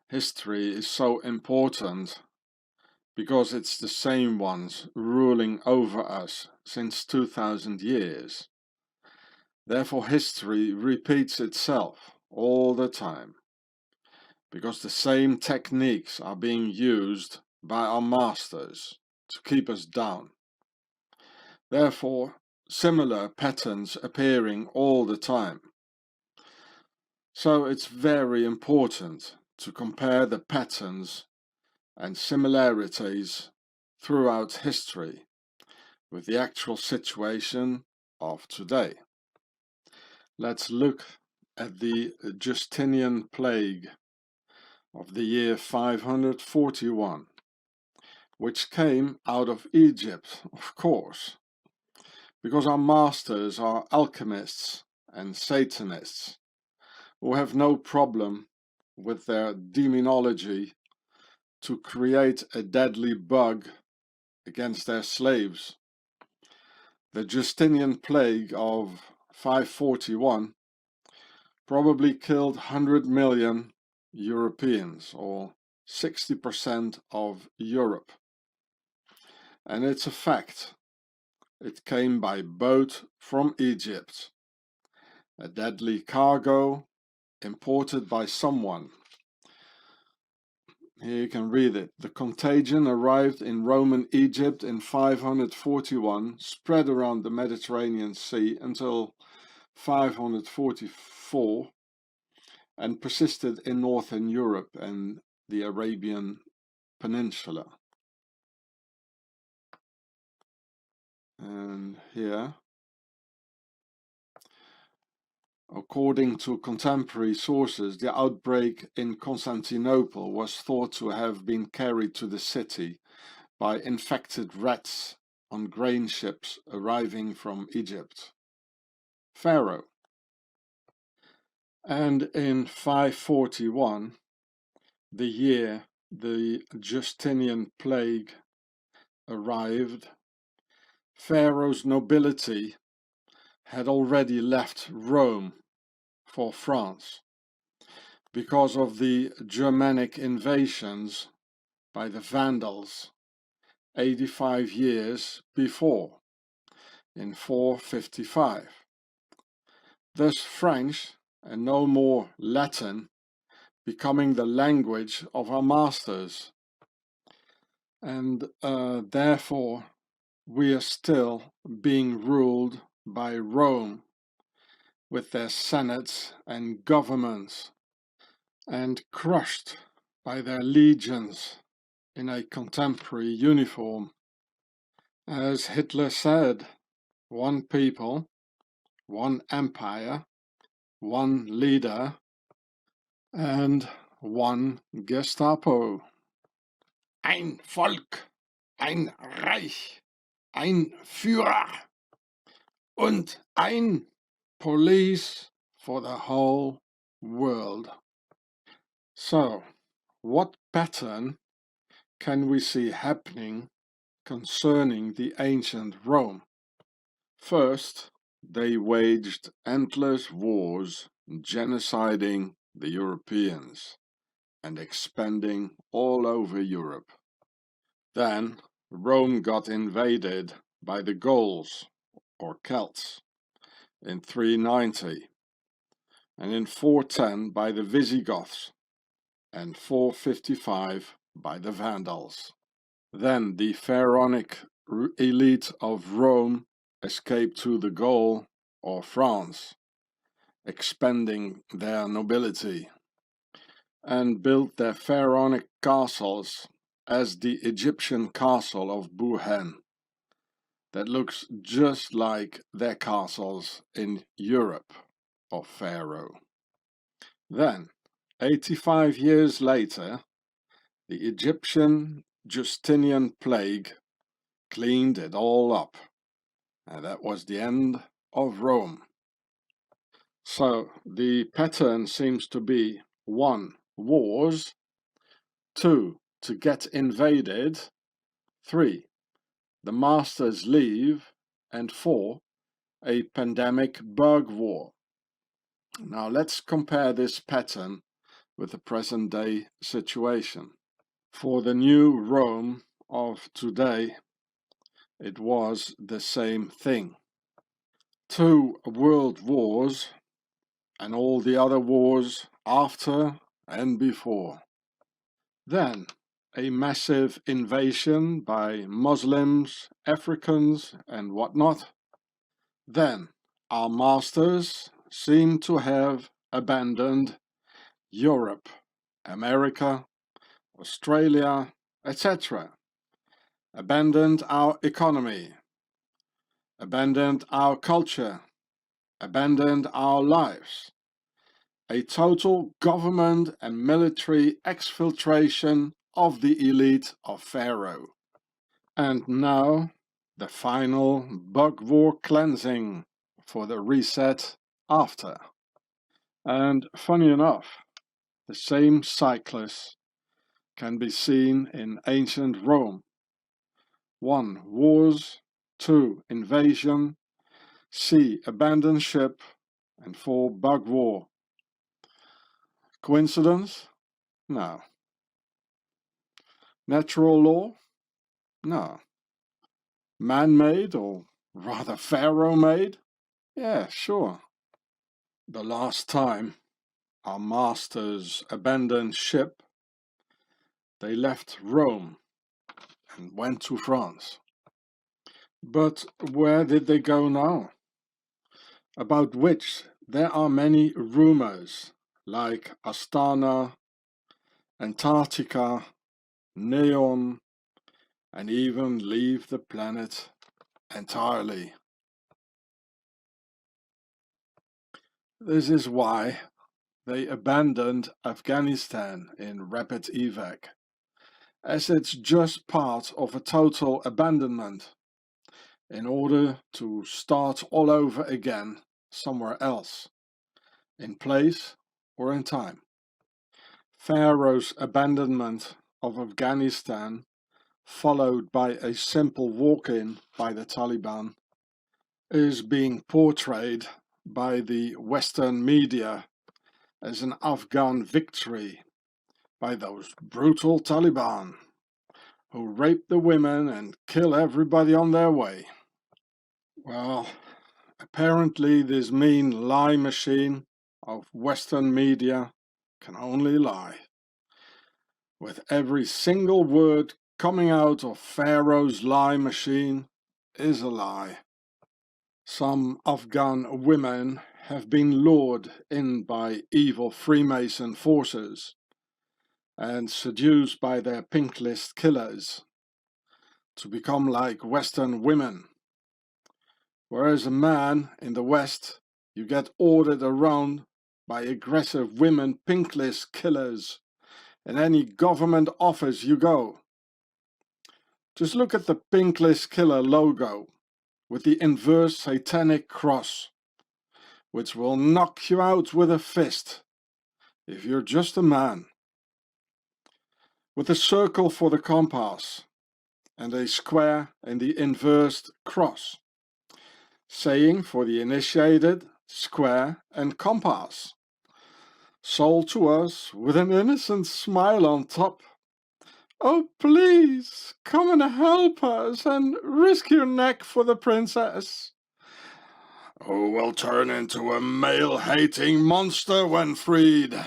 history is so important because it's the same ones ruling over us since 2000 years. Therefore, history repeats itself all the time, because the same techniques are being used by our masters to keep us down. Therefore, similar patterns appearing all the time. So it's very important to compare the patterns and similarities throughout history with the actual situation of today. Let's look at the Justinian plague of the year 541, which came out of Egypt, of course, because our masters are alchemists and Satanists who have no problem with their demonology to create a deadly bug against their slaves. The Justinian plague of 541 probably killed 100 million Europeans, or 60% of Europe. And it's a fact. It came by boat from Egypt, a deadly cargo imported by someone. Here you can read it. The contagion arrived in Roman Egypt in 541, spread around the Mediterranean Sea until 544, and persisted in northern Europe and the Arabian Peninsula. And here, according to contemporary sources, the outbreak in Constantinople was thought to have been carried to the city by infected rats on grain ships arriving from Egypt. Pharaoh. And in 541, the year the Justinian plague arrived, Pharaoh's nobility had already left Rome for France because of the Germanic invasions by the Vandals 85 years before, in 455. Thus French, and no more Latin, becoming the language of our masters. And therefore we are still being ruled by Rome, with their senates and governments, and crushed by their legions in a contemporary uniform. As Hitler said, one people, one empire, one leader, and one Gestapo. Ein Volk, ein Reich, ein Führer, und ein police for the whole world. So, what pattern can we see happening concerning the ancient Rome? First, they waged endless wars, genociding the Europeans and expanding all over Europe. Then Rome got invaded by the Gauls, or Celts, in 390, and in 410 by the Visigoths, and 455 by the Vandals. Then the pharaonic elite of Rome escaped to the Gaul, or France, expanding their nobility, and built their pharaonic castles as the Egyptian castle of Buhen, that looks just like their castles in Europe of Pharaoh. Then, 85 years later, the Egyptian Justinian plague cleaned it all up, and that was the end of Rome. So the pattern seems to be 1. Wars, 2. To get invaded, 3. The masters leave, and 4. A pandemic bug war. Now let's compare this pattern with the present-day situation. For the new Rome of today, it was the same thing. 2 world wars and all the other wars after and before. Then a massive invasion by Muslims, Africans and whatnot. Then our masters seem to have abandoned Europe, America, Australia, etc. Abandoned our economy, abandoned our culture, abandoned our lives. A total government and military exfiltration of the elite of Pharaoh. And now the final bug war cleansing for the reset after. And funny enough, the same cyclus can be seen in ancient Rome. 1 wars, 2 invasion, C abandoned ship, and 4 bug war. Coincidence? No. Natural law? No. Man-made, or rather Pharaoh-made? Yeah, sure. The last time our masters abandoned ship, they left Rome and went to France. But where did they go now? About which there are many rumors, like Astana, Antarctica, Neon, and even leave the planet entirely. This is why they abandoned Afghanistan in rapid evac, as it's just part of a total abandonment, in order to start all over again somewhere else, in place or in time. Pharaoh's abandonment of Afghanistan, followed by a simple walk-in by the Taliban, is being portrayed by the Western media as an Afghan victory by those brutal Taliban who rape the women and kill everybody on their way. Well, apparently this mean lie machine of Western media can only lie, with every single word coming out of Pharaoh's lie machine is a lie. Some Afghan women have been lured in by evil Freemason forces and seduced by their pink list killers to become like Western women. Whereas a man in the West, you get ordered around by aggressive women pink list killers in any government office you go. Just look at the pink list killer logo with the inverse satanic cross, which will knock you out with a fist if you're just a man. With a circle for the compass and a square in the inversed cross, saying for the initiated, square and compass. Sold to us with an innocent smile on top. Oh please, come and help us and risk your neck for the princess. Who will turn into a male-hating monster when freed.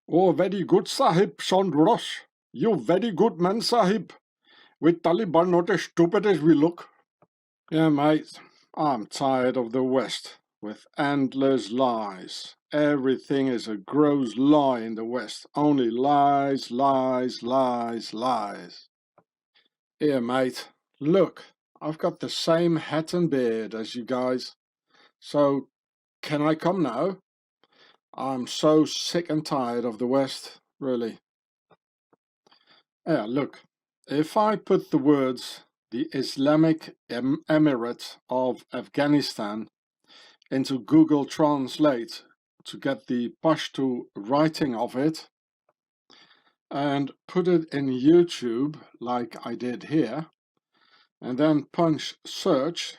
Oh, very good, Sahib, Sean Hross. You very good man, Sahib. With Taliban not as stupid as we look. Yeah, mate, I'm tired of the West, with endless lies. Everything is a gross lie in the West. Only lies, lies, lies, lies. Here, mate, look, I've got the same hat and beard as you guys. So, can I come now? I'm so sick and tired of the West, really. Yeah, look, if I put the words the Islamic Emirate of Afghanistan into Google Translate to get the Pashto writing of it and put it in YouTube like I did here and then punch search,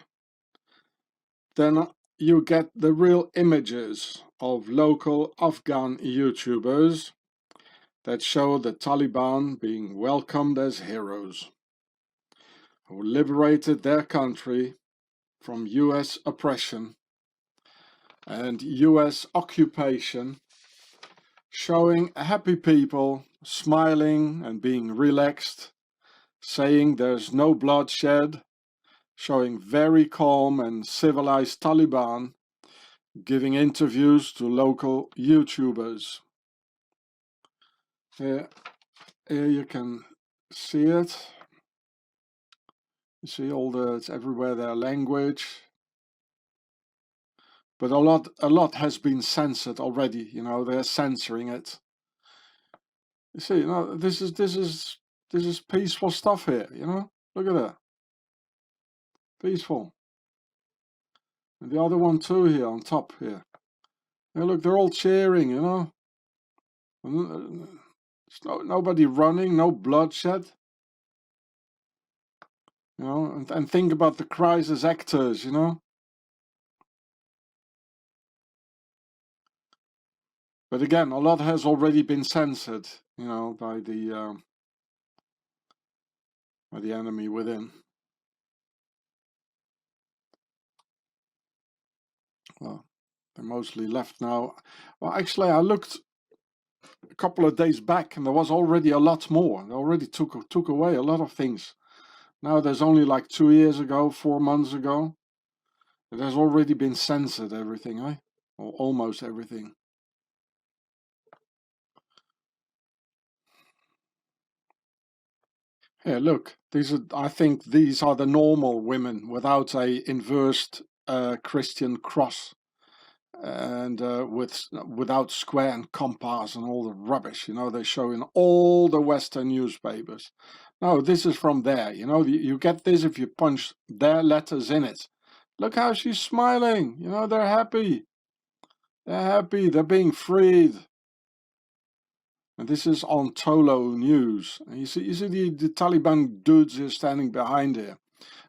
then you get the real images of local Afghan YouTubers that show the Taliban being welcomed as heroes who liberated their country from US oppression and US occupation, showing happy people smiling and being relaxed, saying there's no bloodshed, showing very calm and civilized Taliban giving interviews to local YouTubers. Here you can see it. You see it's everywhere their language. But a lot has been censored already, you know, they're censoring it. You see, you know, this is peaceful stuff here, you know? Look at that. Peaceful. And the other one too here on top here. Yeah, look, they're all cheering, you know? There's nobody running, no bloodshed. You know, and think about the crisis actors, you know? But again, a lot has already been censored, you know, by the enemy within. Well, they're mostly left now. Well, actually, I looked a couple of days back, and there was already a lot more. They already took away a lot of things. Now there's only like 2 years ago, 4 months ago. It has already been censored, everything, eh? Or almost everything. Here, look, I think these are the normal women without a inversed Christian cross and without square and compass and all the rubbish, you know, they show in all the Western newspapers. No, this is from there, you know, you get this if you punch their letters in it. Look how she's smiling, you know, they're happy. They're happy, they're being freed. And this is on Tolo News. And you see the Taliban dudes here standing behind here.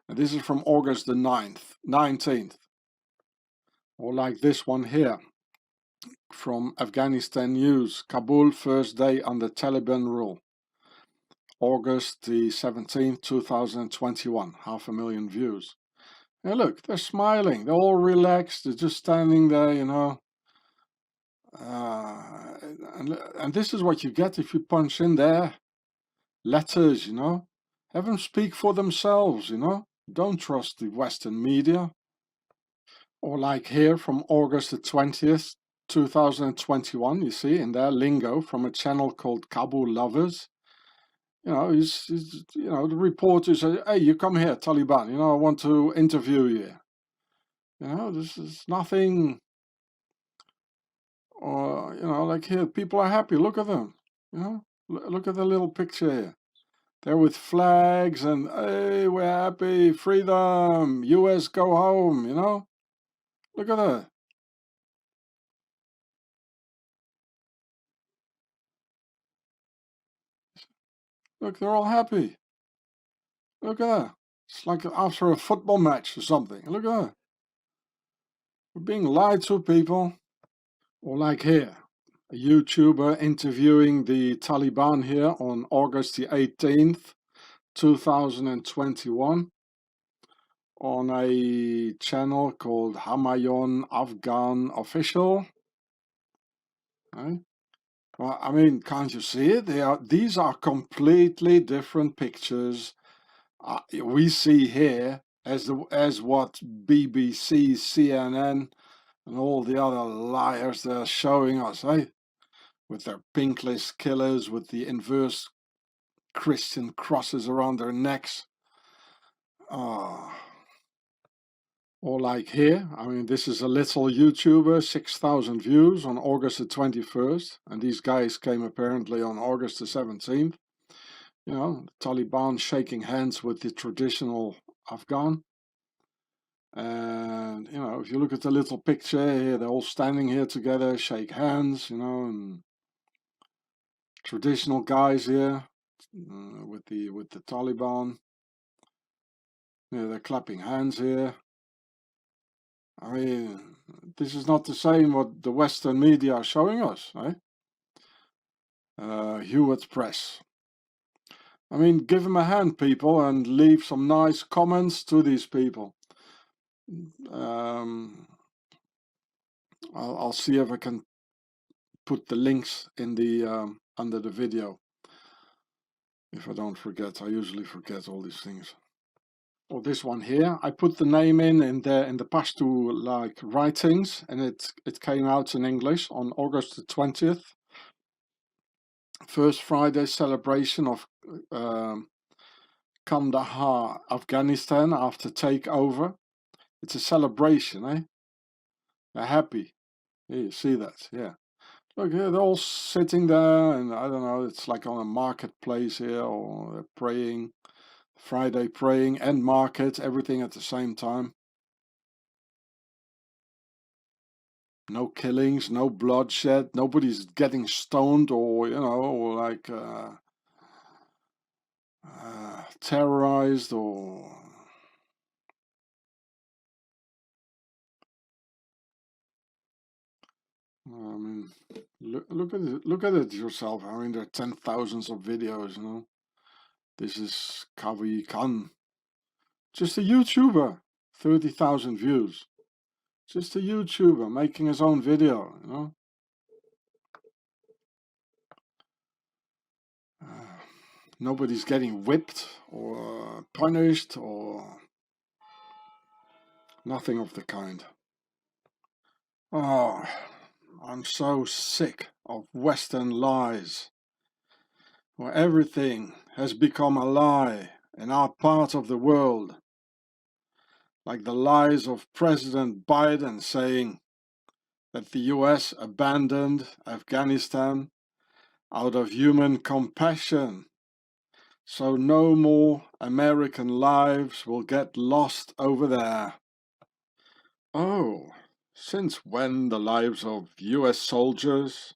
And this is from August the 19th. Or like this one here. From Afghanistan News. Kabul first day under Taliban rule. August the 17th, 2021. 500,000 views. And look, they're smiling. They're all relaxed. They're just standing there, you know. And this is what you get if you punch in there. Letters, you know. Have them speak for themselves, you know. Don't trust the Western media. Or like here from August the 20th, 2021, you see, in their lingo from a channel called Kabul Lovers. You know, you know, the reporter says, hey, you come here, Taliban, you know, I want to interview you. You know, this is nothing, or, you know, like here, people are happy, look at them, you know, look at the little picture here. They're with flags and, hey, we're happy, freedom, US go home, you know? Look at that. Look, they're all happy. Look at that. It's like after a football match or something. Look at that. We're being lied to, people. Or like here, a YouTuber interviewing the Taliban here on August the 18th, 2021. On a channel called Hamayon Afghan Official. Right? Well, I mean, can't you see it? These are completely different pictures we see here as what BBC, CNN, and all the other liars they're showing us, eh? With their pink list killers, with the inverse Christian crosses around their necks. Or like here, I mean, this is a little YouTuber, 6,000 views on August the 21st. And these guys came apparently on August the 17th. You know, Taliban shaking hands with the traditional Afghan. And, you know, if you look at the little picture here, they're all standing here together, shake hands, you know, and traditional guys here with the Taliban. Yeah, they're clapping hands here. I mean, this is not the same what the Western media are showing us, eh? Hewitt Press. I mean, give them a hand, people, and leave some nice comments to these people. I'll see if I can put the links in the under the video. If I don't forget, I usually forget all these things. Or this one here, I put the name in the Pashto like writings, and it came out in English on August the 20th. First Friday celebration of Kandahar, Afghanistan after takeover. It's a celebration, eh? They're happy. Yeah, you see that, yeah. Look, here they're all sitting there, and I don't know, it's like on a marketplace here, or they're praying. Friday praying and market, everything at the same time. No killings, no bloodshed, nobody's getting stoned or, you know, or like terrorized or... I mean, look at it yourself. I mean, there are 10,000s of videos, you know. This is Kavi Khan. Just a YouTuber, 30,000 views. Just a YouTuber making his own video, you know. Nobody's getting whipped or punished or nothing of the kind. Oh, I'm so sick of Western lies, where everything has become a lie in our part of the world. Like the lies of President Biden saying that the US abandoned Afghanistan out of human compassion. So no more American lives will get lost over there. Oh, since when the lives of US soldiers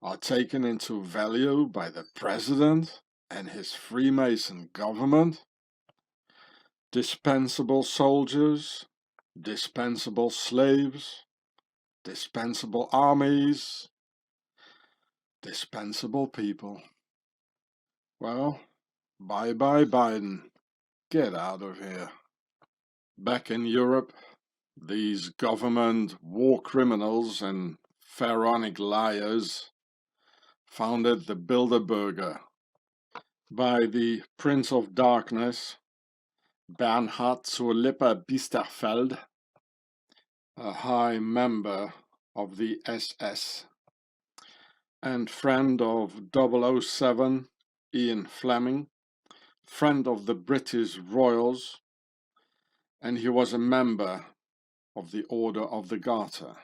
are taken into value by the president and his Freemason government? Dispensable soldiers, dispensable slaves, dispensable armies, dispensable people. Well, bye-bye Biden. Get out of here. Back in Europe, these government war criminals and pharaonic liars founded the Bilderberger by the Prince of Darkness, Bernhard zur Lippe Biesterfeld, a high member of the SS, and friend of 007, Ian Fleming, friend of the British Royals, and he was a member of the Order of the Garter.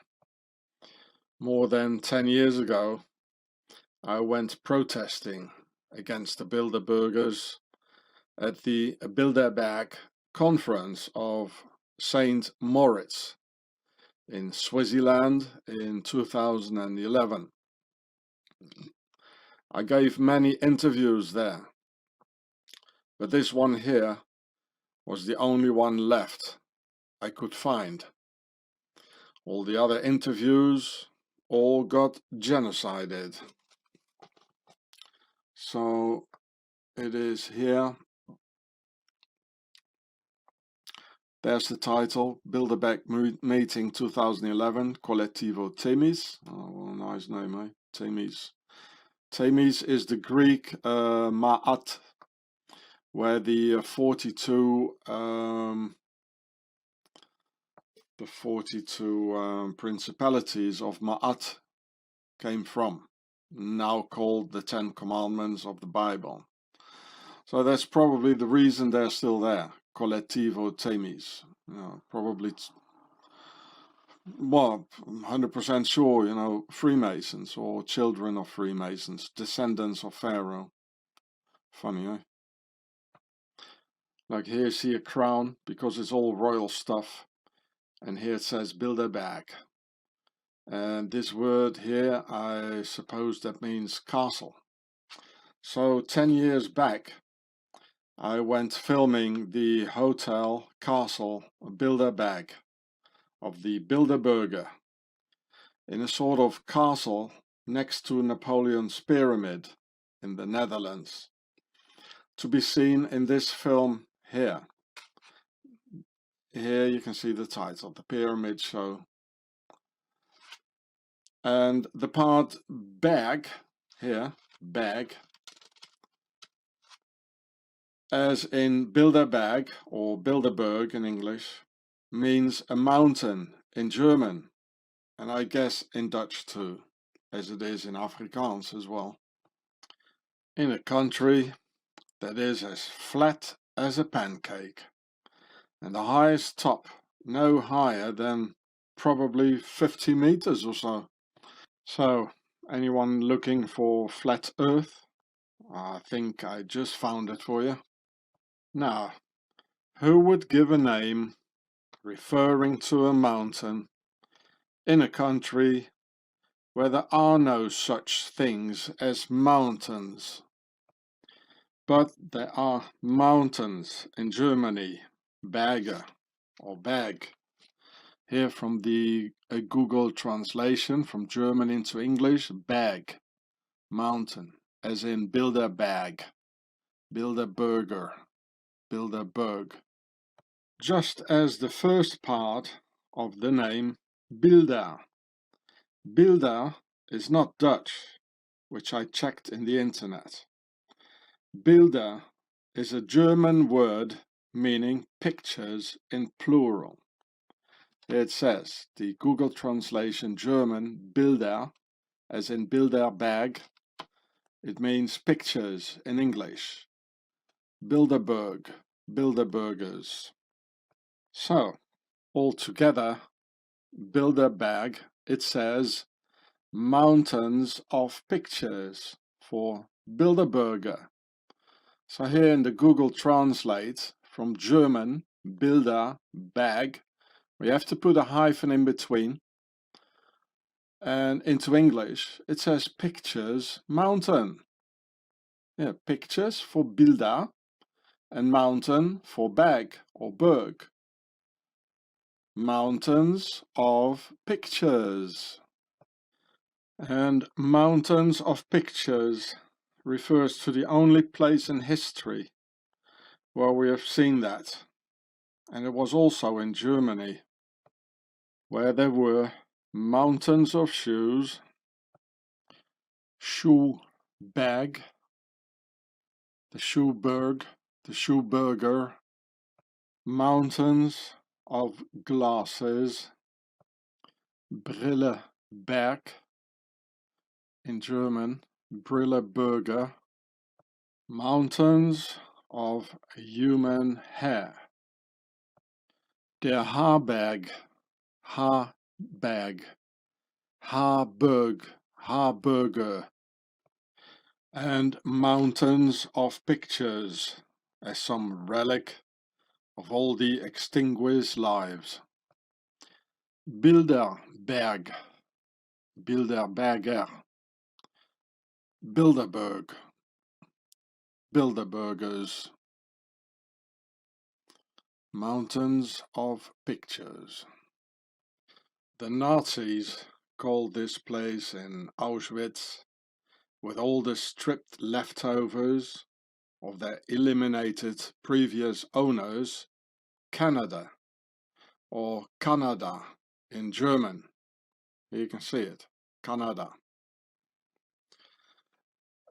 More than 10 years ago, I went protesting against the Bilderbergers at the Bilderberg conference of St. Moritz in Swaziland in 2011. I gave many interviews there, but this one here was the only one left I could find. All the other interviews all got genocided. So it is here. There's the title, Bilderberg Meeting 2011, Collettivo Themis. Oh, what a nice name, eh? Themis. Themis is the Greek Ma'at, where the 42 principalities of Ma'at came from, now called the 10 Commandments of the Bible. So that's probably the reason they're still there, Collettivo Themis. You know, probably, well, 100% sure, you know, Freemasons or children of Freemasons, descendants of Pharaoh. Funny, eh? Like here you see a crown, because it's all royal stuff. And here it says Bilderberg. And this word here, I suppose that means castle. So 10 years back, I went filming the hotel castle Bilderberg of the Bilderberger in a sort of castle next to Napoleon's pyramid in the Netherlands, to be seen in this film here. Here you can see the title, The Pyramid Show. And the part bag, here, bag, as in Bilderberg or Bilderberg in English, means a mountain in German, and I guess in Dutch too, as it is in Afrikaans as well. In a country that is as flat as a pancake, and the highest top no higher than probably 50 meters or so. So, anyone looking for flat Earth? I think I just found it for you. Now, who would give a name referring to a mountain in a country where there are no such things as mountains? But there are mountains in Germany, Berge or Berg. Here from the Google translation from German into English, Berg, mountain, as in Bilderberg, Bilderberger, Bilderberg. Just as the first part of the name Bilder. Bilder is not Dutch, which I checked in the internet. Bilder is a German word meaning pictures in plural. It says, the Google translation German, Bilder, as in Bilderberg, it means pictures in English. Bilderberg, Bilderbergers. So, altogether, Bilderberg, it says mountains of pictures for Bilderberger. So here in the Google Translate from German, Bilderberg, we have to put a hyphen in between. And into English, it says pictures, mountain. Yeah, pictures for Bilder and mountain for Berg or Berg. Mountains of pictures. And mountains of pictures refers to the only place in history where we have seen that. And it was also in Germany, where there were mountains of shoes, shoe bag, the Schuberg, the Schuberger, mountains of glasses, Brilleberg, in German, Brilleberger, mountains of human hair, der Haarberg, Haarberg, Haarberg, Haarberger, and mountains of pictures as some relic of all the extinguished lives. Bilderberg, Bilderberger, Bilderberg, Bilderbergers, mountains of pictures. The Nazis called this place in Auschwitz, with all the stripped leftovers of their eliminated previous owners, Canada, or Canada in German. Here you can see it, Canada.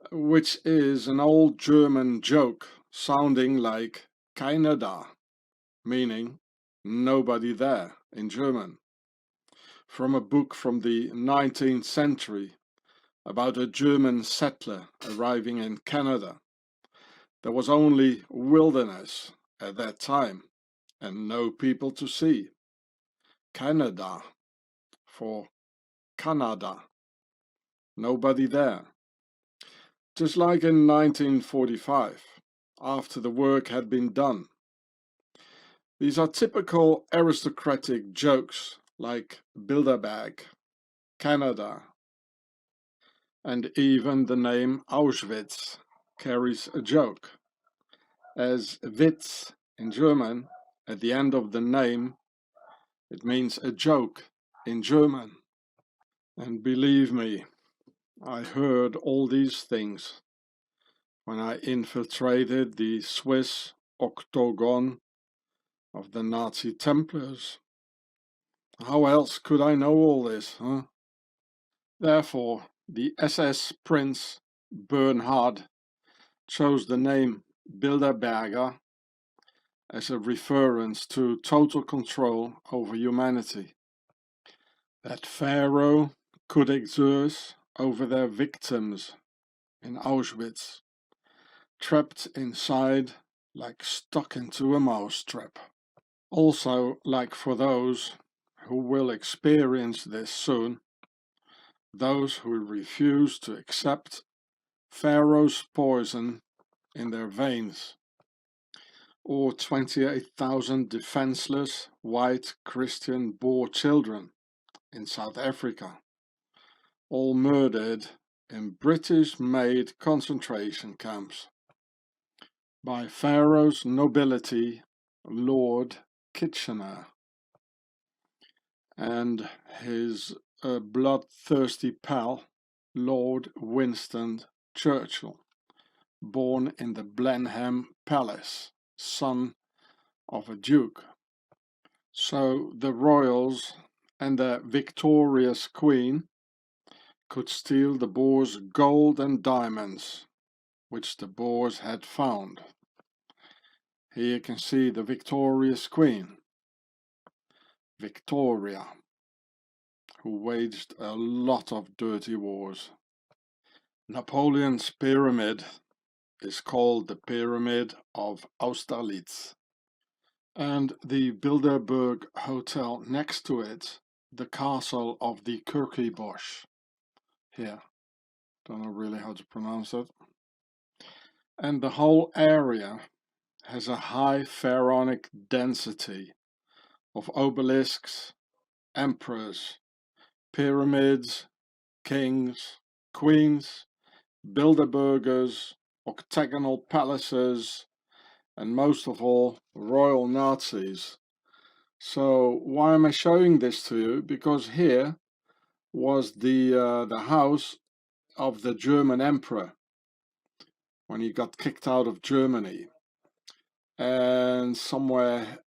Which is an old German joke sounding like keiner da, meaning nobody there in German, from a book from the 19th century about a German settler arriving in Canada. There was only wilderness at that time and no people to see. Canada for Canada, nobody there. Just like in 1945, after the work had been done. These are typical aristocratic jokes like Bilderberg, Canada, and even the name Auschwitz carries a joke, as Witz in German at the end of the name It means a joke in German. And believe me, I heard all these things when I infiltrated the Swiss octagon of the Nazi Templars. How else could I know all this, huh? Therefore, the SS Prince Bernhard chose the name Bilderberger as a reference to total control over humanity, that Pharaoh could exert over their victims in Auschwitz, trapped inside like stuck into a mousetrap. Also, like for those who will experience this soon, those who refuse to accept Pharaoh's poison in their veins, or 28,000 defenseless white Christian Boer children in South Africa, all murdered in British-made concentration camps by Pharaoh's nobility, Lord Kitchener, and his bloodthirsty pal, Lord Winston Churchill, born in the Blenheim Palace, son of a duke. So the royals and their victorious queen could steal the Boers' gold and diamonds, which the Boers had found. Here you can see the victorious queen, Victoria, who waged a lot of dirty wars. Napoleon's pyramid is called the Pyramid of Austerlitz, and the Bilderberg Hotel next to it, the Castle of the G.U.R.E.H. Here, don't know really how to pronounce it. And the whole area has a high pharaonic density of obelisks, emperors, pyramids, kings, queens, Bilderbergers, octagonal palaces, and most of all, royal Nazis. So why am I showing this to you? Because here was the house of the German emperor when he got kicked out of Germany, and somewhere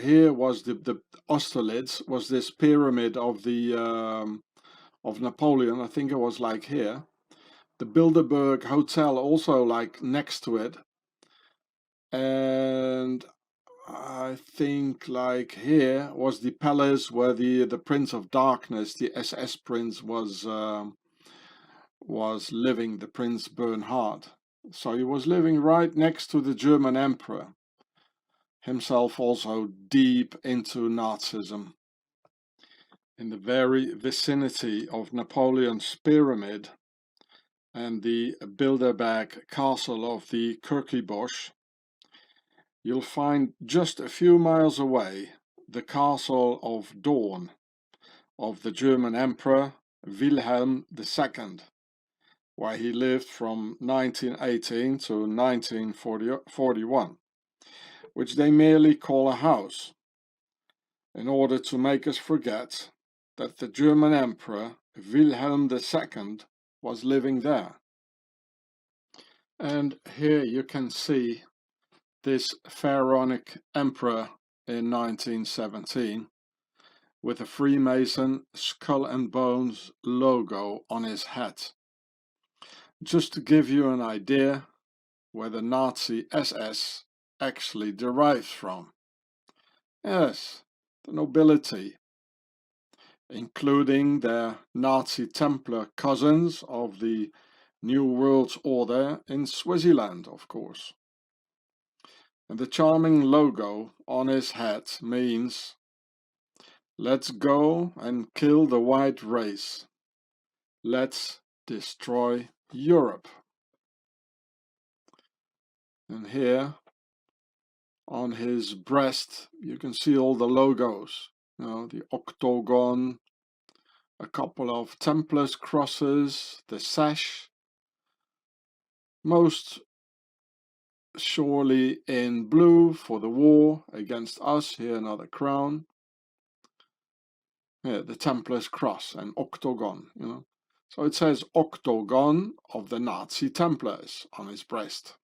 here was the Austerlitz, was this pyramid of the of Napoleon. I think it was like here. The Bilderberg Hotel also like next to it, and I think like here was the palace where the Prince of Darkness, the SS Prince, was living, the Prince Bernhard. So he was living right next to the German Emperor, himself also deep into Nazism. In the very vicinity of Napoleon's pyramid and the Bilderberg Castle of the G.U.R.E.H, you'll find just a few miles away the Castle of Dawn of the German Emperor Wilhelm II, where he lived from 1918 to 1941, which they merely call a house, in order to make us forget that the German Emperor Wilhelm II was living there. And here you can see this pharaonic emperor in 1917 with a Freemason skull and bones logo on his hat, just to give you an idea where the Nazi SS actually derives from. Yes, the nobility, including their Nazi Templar cousins of the New World Order in Swaziland, of course. And the charming logo on his hat means, let's go and kill the white race. Let's destroy Europe. And here on his breast you can see all the logos, you know, the octagon, a couple of Templars crosses, the sash, most surely in blue for the war against us. Here another crown, Yeah, the Templars cross and octagon, you know. So it says octagon of the Nazi Templars on his breast,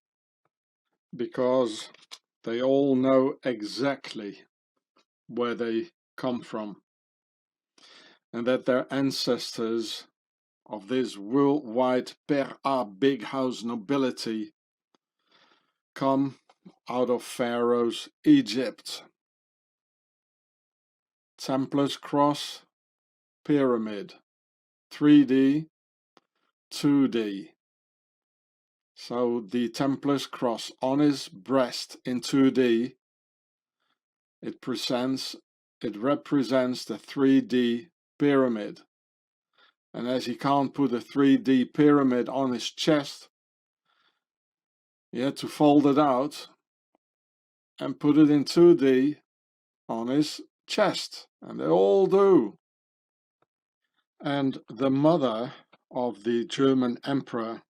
because they all know exactly where they come from, and that their ancestors of this worldwide per a big house nobility come out of Pharaoh's Egypt. Templars cross, pyramid, 3D, 2D. So the Templars cross on his breast in 2D, it represents the 3D pyramid. And as he can't put a 3D pyramid on his chest, he had to fold it out and put it in 2D on his chest. And they all do. And the mother of the German emperor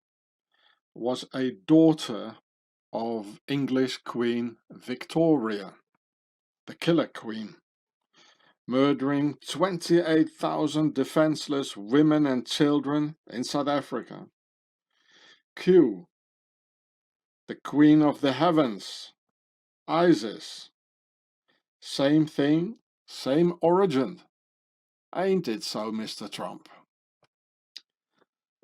was a daughter of English Queen Victoria, the Killer Queen, murdering 28,000 defenseless women and children in South Africa. Q, the Queen of the Heavens, Isis. Same thing, same origin. Ain't it so, Mr. Trump?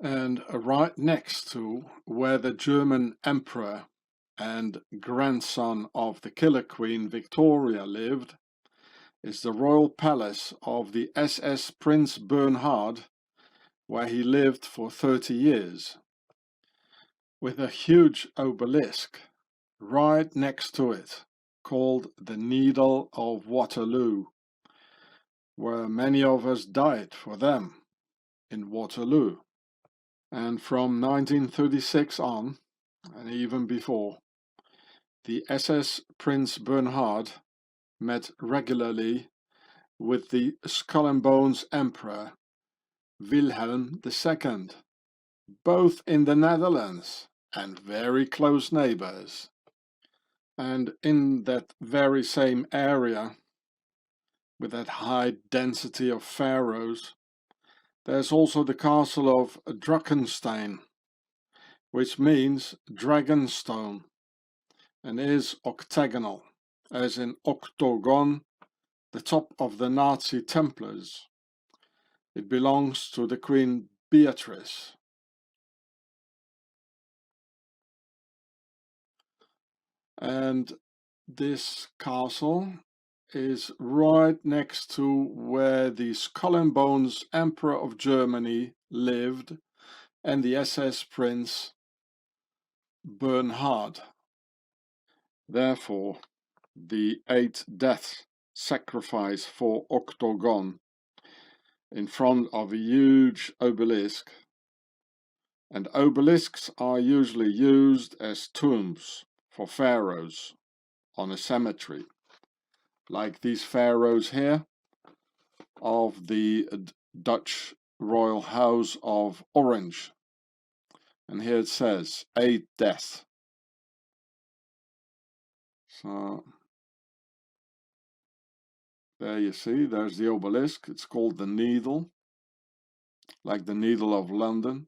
And right next to where the German emperor and grandson of the Killer Queen Victoria lived is the royal palace of the SS Prince Bernhard, where he lived for 30 years, with a huge obelisk right next to it, called the Needle of Waterloo, where many of us died for them in Waterloo. And from 1936 on, and even before, the SS Prince Bernhard met regularly with the Skull and Bones Emperor Wilhelm II, both in the Netherlands and very close neighbors. And in that very same area, with that high density of pharaohs, there's also the castle of Drakenstein, which means dragonstone, and is octagonal, as in octagon, the top of the Nazi Templars. It belongs to the Queen Beatrice. And this castle is right next to where the Skull and Bones Emperor of Germany lived and the SS Prince Bernhard. Therefore, the 8 death sacrifice for octagon in front of a huge obelisk, and obelisks are usually used as tombs for pharaohs on a cemetery, like these pharaohs here of the Dutch royal house of Orange. And here it says 8 deaths. So there you see, there's the obelisk. It's called the Needle, like the Needle of London.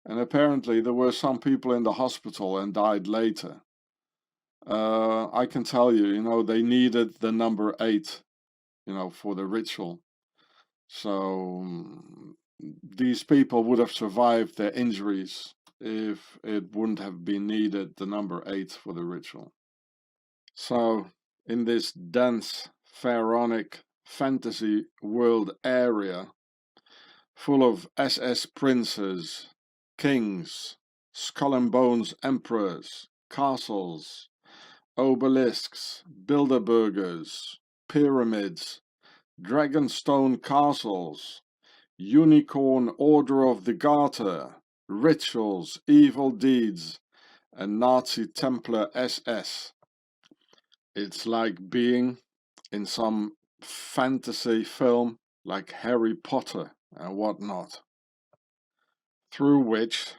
And apparently there were some people in the hospital and died later. I can tell you, you know, they needed the number 8, you know, for the ritual. So these people would have survived their injuries if it wouldn't have been needed the number 8 for the ritual. So in this dense pharaonic fantasy world area, full of SS princes, kings, skull and bones emperors, castles, obelisks, bilderbergers, pyramids, dragonstone castles, unicorn order of the Garter, rituals, evil deeds, and Nazi Templar SS. It's like being in some fantasy film like Harry Potter and whatnot, through which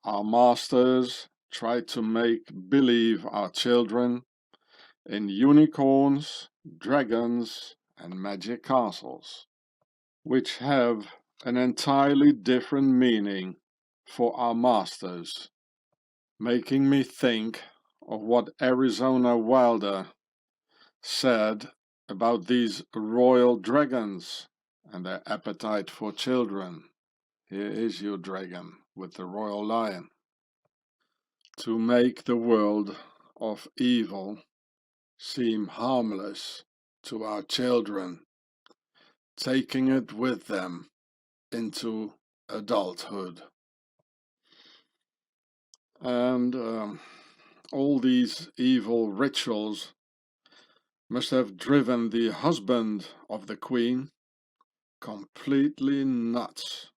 our masters try to make believe our children in unicorns, dragons, and magic castles. which have an entirely different meaning for our masters, making me think of what Arizona Wilder said about these royal dragons and their appetite for children. Here is your dragon with the royal lion. To make the world of evil seem harmless to our children, taking it with them into adulthood. And all these evil rituals must have driven the husband of the queen completely nuts.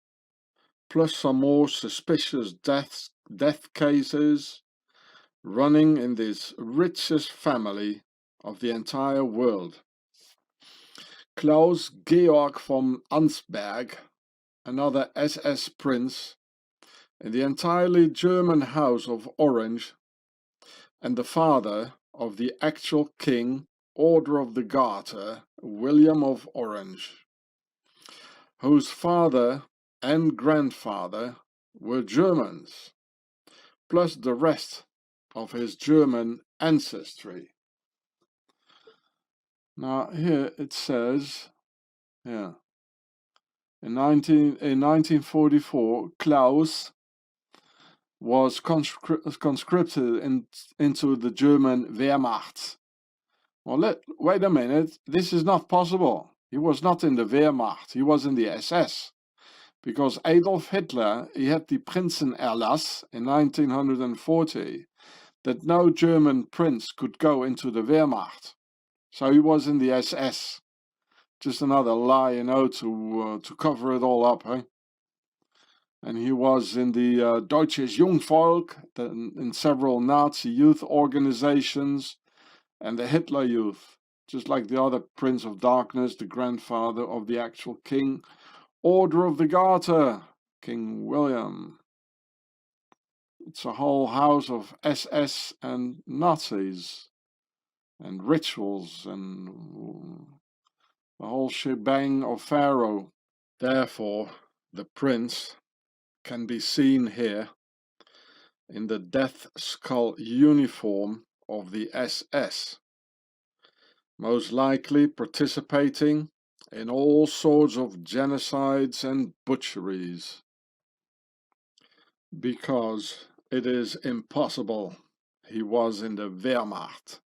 Plus some more suspicious death cases running in this richest family of the entire world. Klaus Georg von Ansberg, another SS prince in the entirely German House of Orange, and the father of the actual King, Order of the Garter, William of Orange, whose father and grandfather were Germans, plus the rest of his German ancestry. Now here it says, in 1944, Klaus was conscripted into the German Wehrmacht. Well, wait a minute, this is not possible. He was not in the Wehrmacht, he was in the SS. Because Adolf Hitler, he had the Prinzenerlass in 1940 that no German prince could go into the Wehrmacht. So he was in the SS. Just another lie, you know, to cover it all up, eh? And he was in the Deutsches Jungvolk, in several Nazi youth organizations, and the Hitler Youth, just like the other Prince of Darkness, the grandfather of the actual King, Order of the Garter, King William. It's a whole house of SS and Nazis, and rituals, and the whole shebang of Pharaoh. Therefore, the prince can be seen here in the death skull uniform of the SS, most likely participating in all sorts of genocides and butcheries, because it is impossible he was in the Wehrmacht,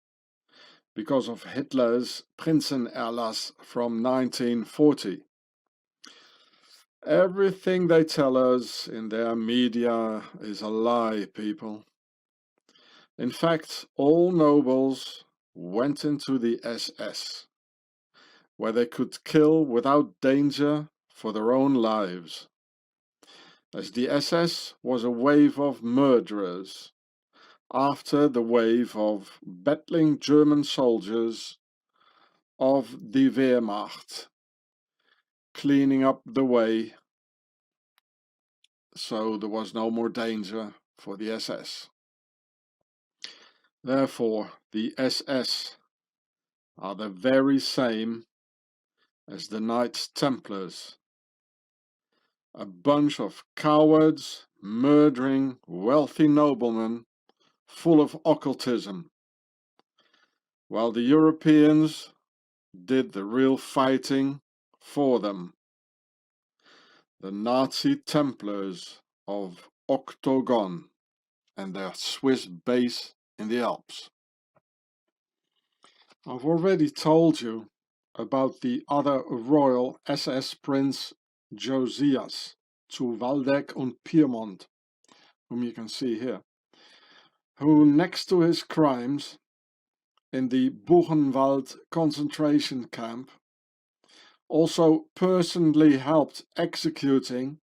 because of Hitler's Prinzenerlass from 1940. Everything they tell us in their media is a lie, people. In fact, all nobles went into the SS, where they could kill without danger for their own lives, as the SS was a wave of murderers after the wave of battling German soldiers of the Wehrmacht, cleaning up the way so there was no more danger for the SS. Therefore, the SS are the very same as the Knights Templars, a bunch of cowards murdering wealthy noblemen full of occultism, while the Europeans did the real fighting for them. The Nazi Templars of Octagon and their Swiss base in the Alps. I've already told you about the other royal SS Prince Josias zu Waldeck und Piemont, whom you can see here, who next to his crimes in the Buchenwald concentration camp also personally helped executing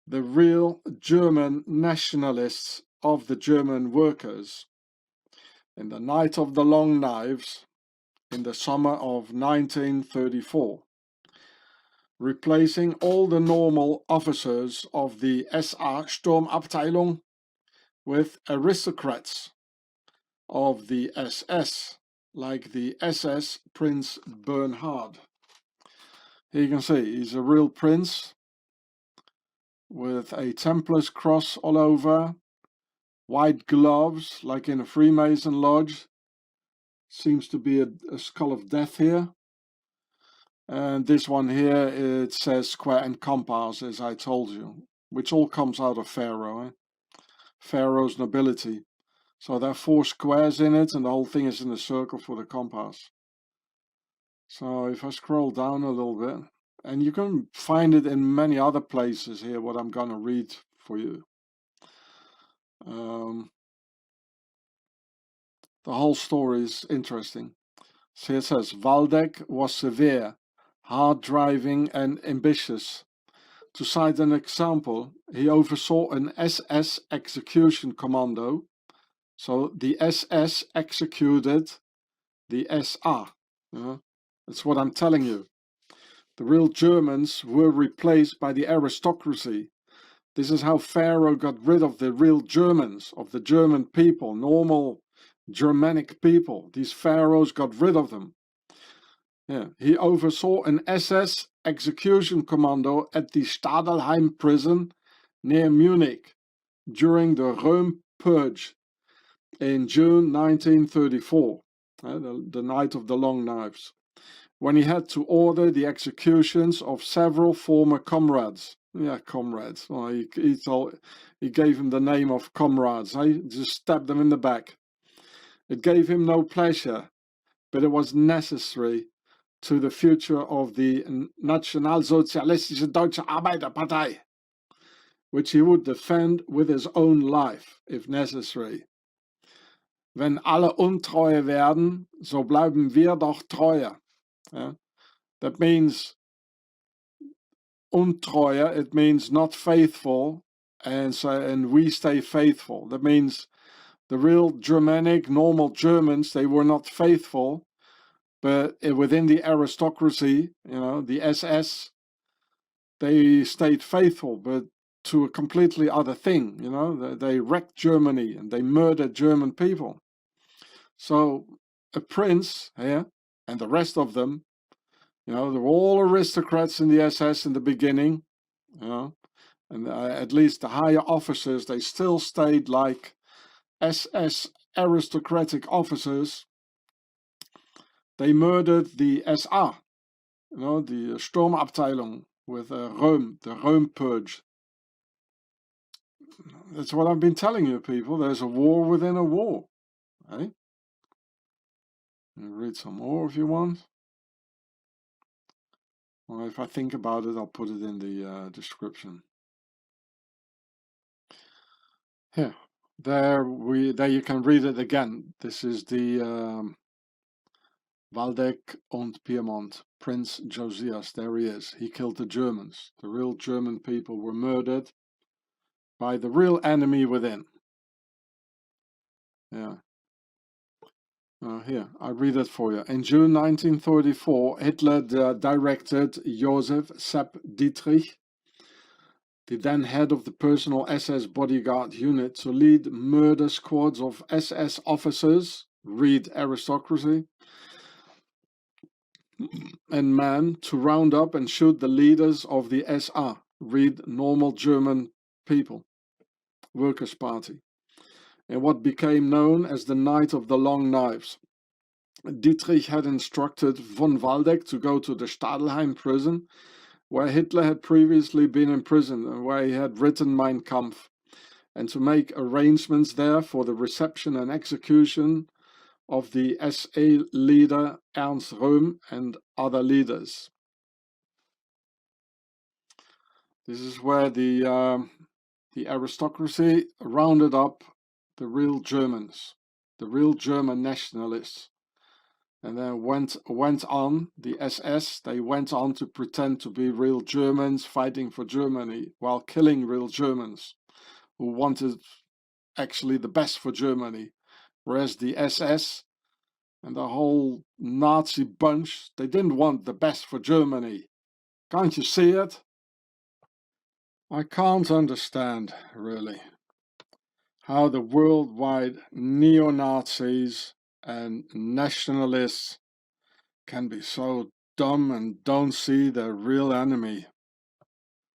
the real German nationalists of the German workers in the Night of the Long Knives in the summer of 1934, replacing all the normal officers of the SA Sturmabteilung with aristocrats of the SS, like the SS Prince Bernhard. Here you can see he's a real prince with a Templar's cross all over, white gloves like in a Freemason lodge. Seems to be a skull of death here. And this one here, it says square and compass, as I told you, which all comes out of Pharaoh. Pharaoh's nobility. So there are 4 squares in it, and the whole thing is in a circle for the compass. So if I scroll down a little bit, and you can find it in many other places here, what I'm going to read for you. The whole story is interesting. So it says, Waldeck was severe, hard-driving and ambitious. To cite an example, he oversaw an SS execution commando. So the SS executed the SA. That's what I'm telling you. The real Germans were replaced by the aristocracy. This is how Pharaoh got rid of the real Germans, of the German people, normal Germanic people. These pharaohs got rid of them. Yeah, he oversaw an SS execution commando at the Stadelheim prison near Munich during the Rome Purge in June 1934, the night of the long knives, when he had to order the executions of several former comrades. Yeah, comrades. Well, he gave him the name of comrades. He just stabbed them in the back. It gave him no pleasure, but it was necessary to the future of the Nationalsozialistische Deutsche Arbeiterpartei, which he would defend with his own life, if necessary. Wenn alle untreue werden, so bleiben wir doch treue. Yeah? That means untreue, it means not faithful, and we stay faithful. That means the real Germanic, normal Germans, they were not faithful, but within the aristocracy, the SS, they stayed faithful, but to a completely other thing. They wrecked Germany and they murdered German people. So a prince here, and the rest of them, they were all aristocrats in the SS in the beginning, and at least the higher officers, they still stayed like SS aristocratic officers. They murdered the SA, the Sturmabteilung with Rome, the Rome Purge. That's what I've been telling you, people. There's a war within a war. Eh? Read some more if you want. Well, if I think about it, I'll put it in the description. Here, there you can read it again. This is the Waldeck und Piemont, Prince Josias. There he is. He killed the Germans. The real German people were murdered by the real enemy within. Yeah. Here, I read it for you. In June 1934, Hitler directed Joseph Sepp Dietrich, the then head of the personal SS bodyguard unit, to lead murder squads of SS officers, read aristocracy, and men to round up and shoot the leaders of the SA, read normal German people, Workers' Party, in what became known as the Night of the Long Knives. Dietrich had instructed von Waldeck to go to the Stadelheim prison, where Hitler had previously been imprisoned and where he had written Mein Kampf, and to make arrangements there for the reception and execution of the SA leader Ernst Röhm and other leaders. This is where the aristocracy rounded up the real Germans, the real German nationalists, and then went on, the SS, they went on to pretend to be real Germans fighting for Germany while killing real Germans who wanted actually the best for Germany. Whereas the SS and the whole Nazi bunch, they didn't want the best for Germany. Can't you see it? I can't understand, really, how the worldwide neo-Nazis and nationalists can be so dumb and don't see their real enemy.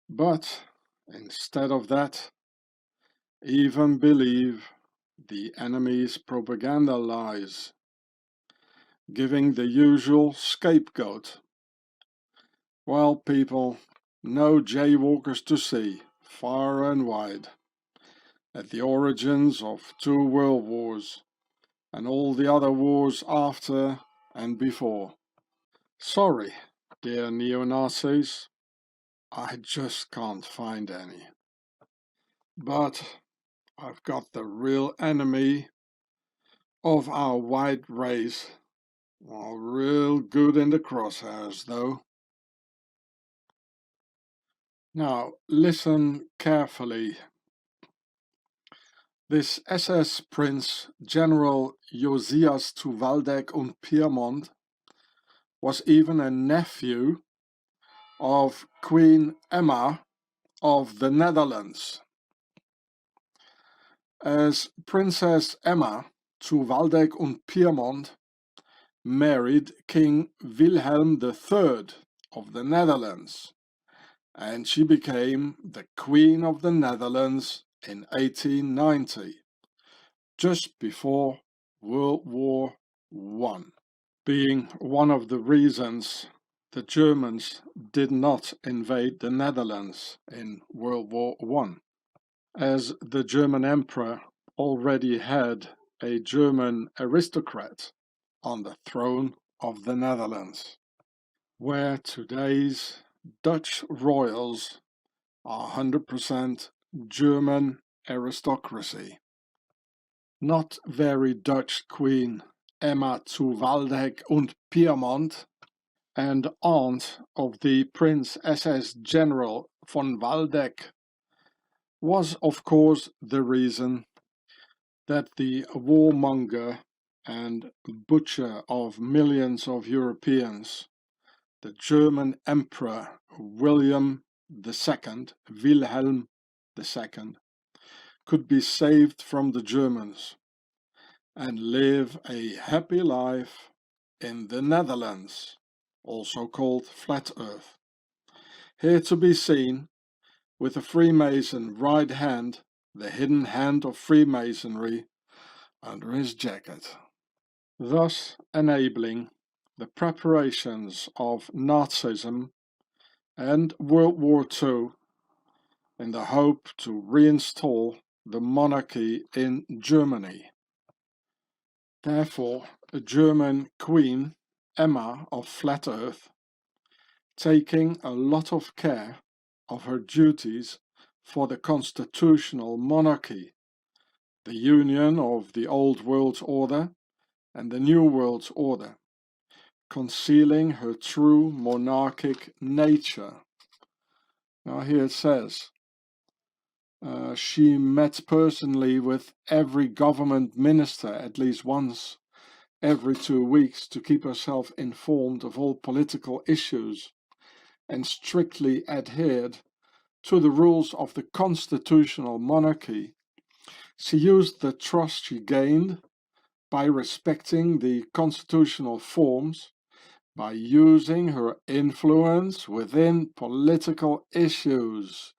But instead of that, even believe the enemy's propaganda lies, giving the usual scapegoat. Well, people, no jaywalkers to see, far and wide, at the origins of 2 world wars and all the other wars after and before. Sorry, dear neo-Nazis, I just can't find any. But I've got the real enemy of our white race, well, real good in the crosshairs though. Now, listen carefully. This SS Prince General Josias to Waldeck und Pyrmont was even a nephew of Queen Emma of the Netherlands. As Princess Emma zu Waldeck und Pyrmont married King Wilhelm III of the Netherlands, and she became the Queen of the Netherlands in 1890, just before World War I, being one of the reasons the Germans did not invade the Netherlands in World War I, as the German Emperor already had a German aristocrat on the throne of the Netherlands, where today's Dutch royals are 100% German aristocracy. Not very Dutch Queen Emma zu Waldeck und Pyrmont, and aunt of the Prince SS General von Waldeck, was of course the reason that the warmonger and butcher of millions of Europeans, the German Emperor Wilhelm II, could be saved from the Germans and live a happy life in the Netherlands, also called Flat Earth. Here to be seen with a Freemason right hand, the hidden hand of Freemasonry, under his jacket, thus enabling the preparations of Nazism and World War II in the hope to reinstall the monarchy in Germany. Therefore, a German Queen, Emma of Flat Earth, taking a lot of care of her duties for the constitutional monarchy, the union of the old world order and the new world order, concealing her true monarchic nature. Now here it says, she met personally with every government minister at least once every 2 weeks to keep herself informed of all political issues, and strictly adhered to the rules of the constitutional monarchy. She used the trust she gained by respecting the constitutional forms, by using her influence within political issues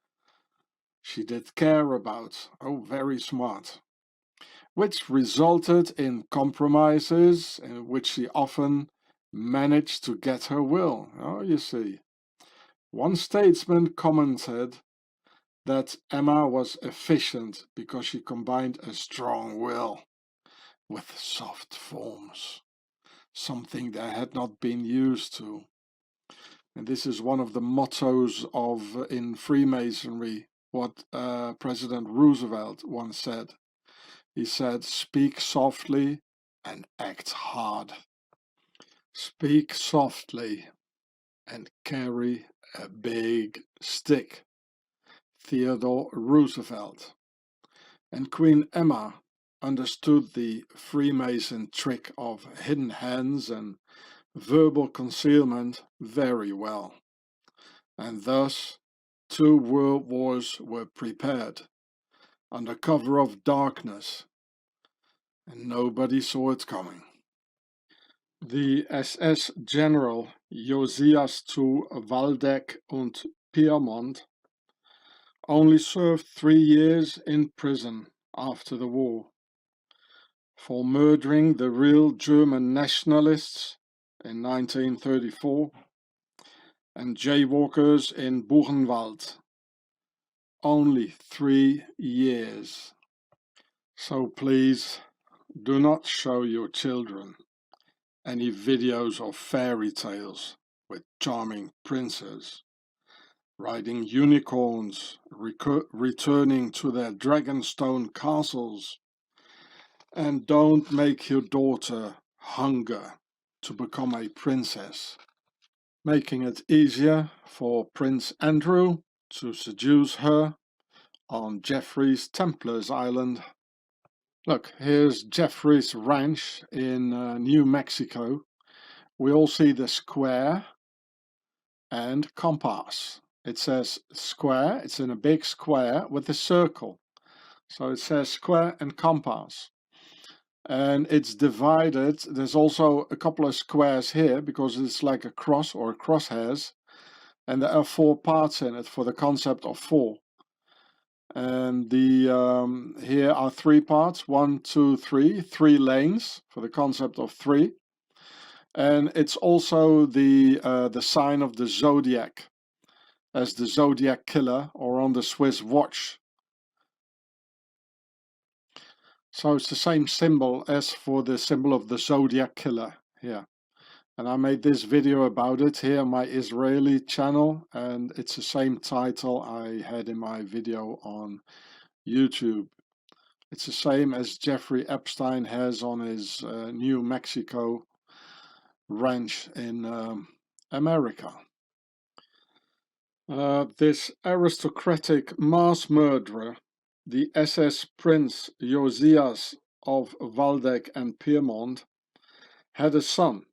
she did care about, oh very smart, which resulted in compromises in which she often managed to get her will. Oh, you see. One statesman commented that Emma was efficient because she combined a strong will with soft forms, something they had not been used to. And this is one of the mottos in Freemasonry, what President Roosevelt once said. He said, "Speak softly and act hard. Speak softly and carry a big stick." Theodore Roosevelt. And Queen Emma understood the Freemason trick of hidden hands and verbal concealment very well, and thus 2 world wars were prepared under cover of darkness, and nobody saw it coming. The SS General Josias zu Waldeck und Pyrmont only served 3 years in prison after the war for murdering the real German nationalists in 1934 and jaywalkers in Buchenwald. Only 3 years. So please do not show your children any videos of fairy tales with charming princes riding unicorns, returning to their dragonstone castles, and don't make your daughter hunger to become a princess, making it easier for Prince Andrew to seduce her on Jeffrey's Templars Island. Look, here's Jeffrey's ranch in New Mexico. We all see the square and compass. It says square, it's in a big square with a circle. So it says square and compass. And it's divided. There's also a couple of squares here because it's like a cross or a crosshairs. And there are 4 parts in it for the concept of 4. And the here are 3 parts, 1, 2, 3, 3 lanes for the concept of 3. And it's also the sign of the zodiac, as the Zodiac Killer, or on the Swiss watch. So it's the same symbol as for the symbol of the Zodiac Killer here. And I made this video about it here on my Israeli channel, and it's the same title I had in my video on YouTube. It's the same as Jeffrey Epstein has on his New Mexico ranch in America. This aristocratic mass murderer, the SS Prince Josias of Waldeck and Pyrmont, had a son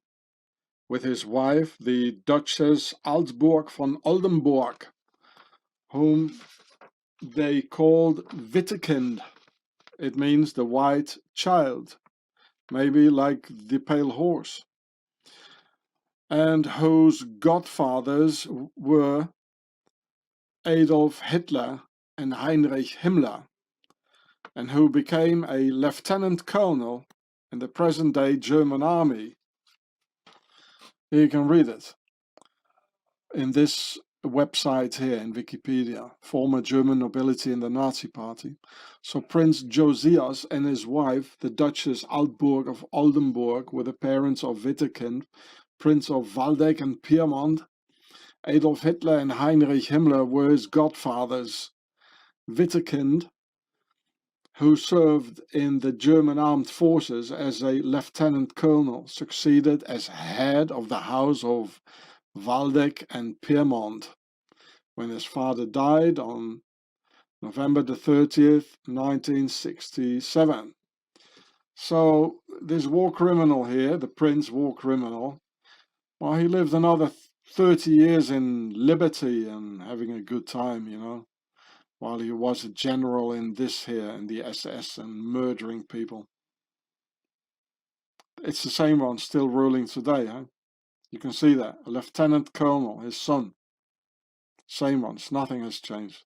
with his wife, the Duchess Alsburg von Oldenburg, whom they called Wittekind. It means the white child, maybe like the pale horse, and whose godfathers were Adolf Hitler and Heinrich Himmler, and who became a lieutenant colonel in the present-day German army. Here you can read it in this website here in Wikipedia, former German nobility in the Nazi Party. So Prince Josias and his wife, the Duchess Alsburg of Oldenburg, were the parents of Wittekind, Prince of Waldeck and Pyrmont. Adolf Hitler and Heinrich Himmler were his godfathers. Wittekind, who served in the German armed forces as a lieutenant colonel, succeeded as head of the House of Waldeck and Pyrmont when his father died on November the 30th, 1967. So this war criminal here, the Prince war criminal, well, he lived another 30 years in liberty and having a good time, you know, while he was a general in this here, in the SS, and murdering people. It's the same one still ruling today, huh? You can see that. A lieutenant colonel, his son. Same ones, nothing has changed.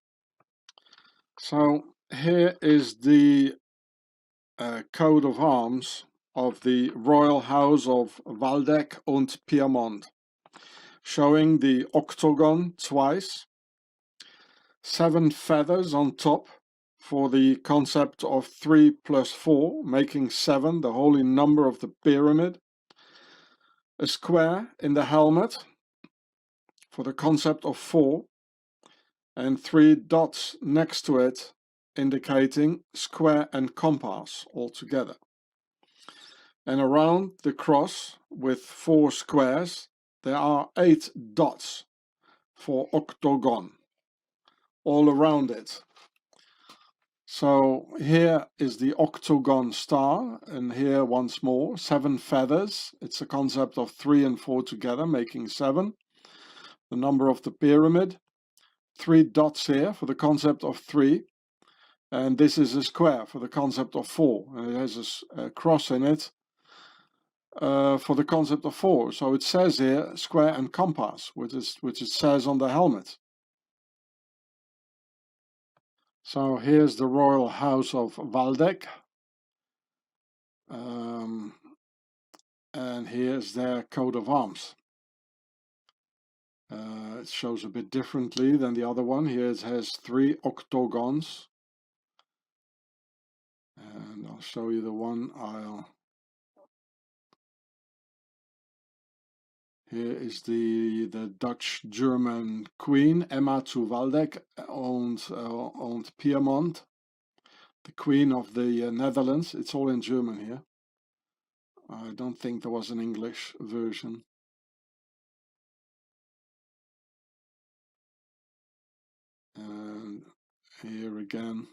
So here is the coat of arms of the Royal House of Waldeck und Pyrmont, showing the octagon twice, 7 feathers on top for the concept of 3 plus 4, making 7, the holy number of the pyramid, a square in the helmet for the concept of 4, and 3 dots next to it indicating square and compass altogether. And around the cross with 4 squares there are 8 dots for octagon all around it. So here is the octagon star, and here once more 7 feathers. It's a concept of 3 and 4 together making 7, the number of the pyramid. 3 dots here for the concept of 3, and this is a square for the concept of 4, and it has a cross in it for the concept of four. So it says here square and compass, which it says on the helmet. So here's the royal house of Waldeck. And here's their coat of arms. It shows a bit differently than the other one. Here it has 3 octagons. And I'll show you the one Here is the Dutch-German queen, Emma zu Waldeck, owned Piedmont. The queen of the Netherlands. It's all in German here. I don't think there was an English version. And here again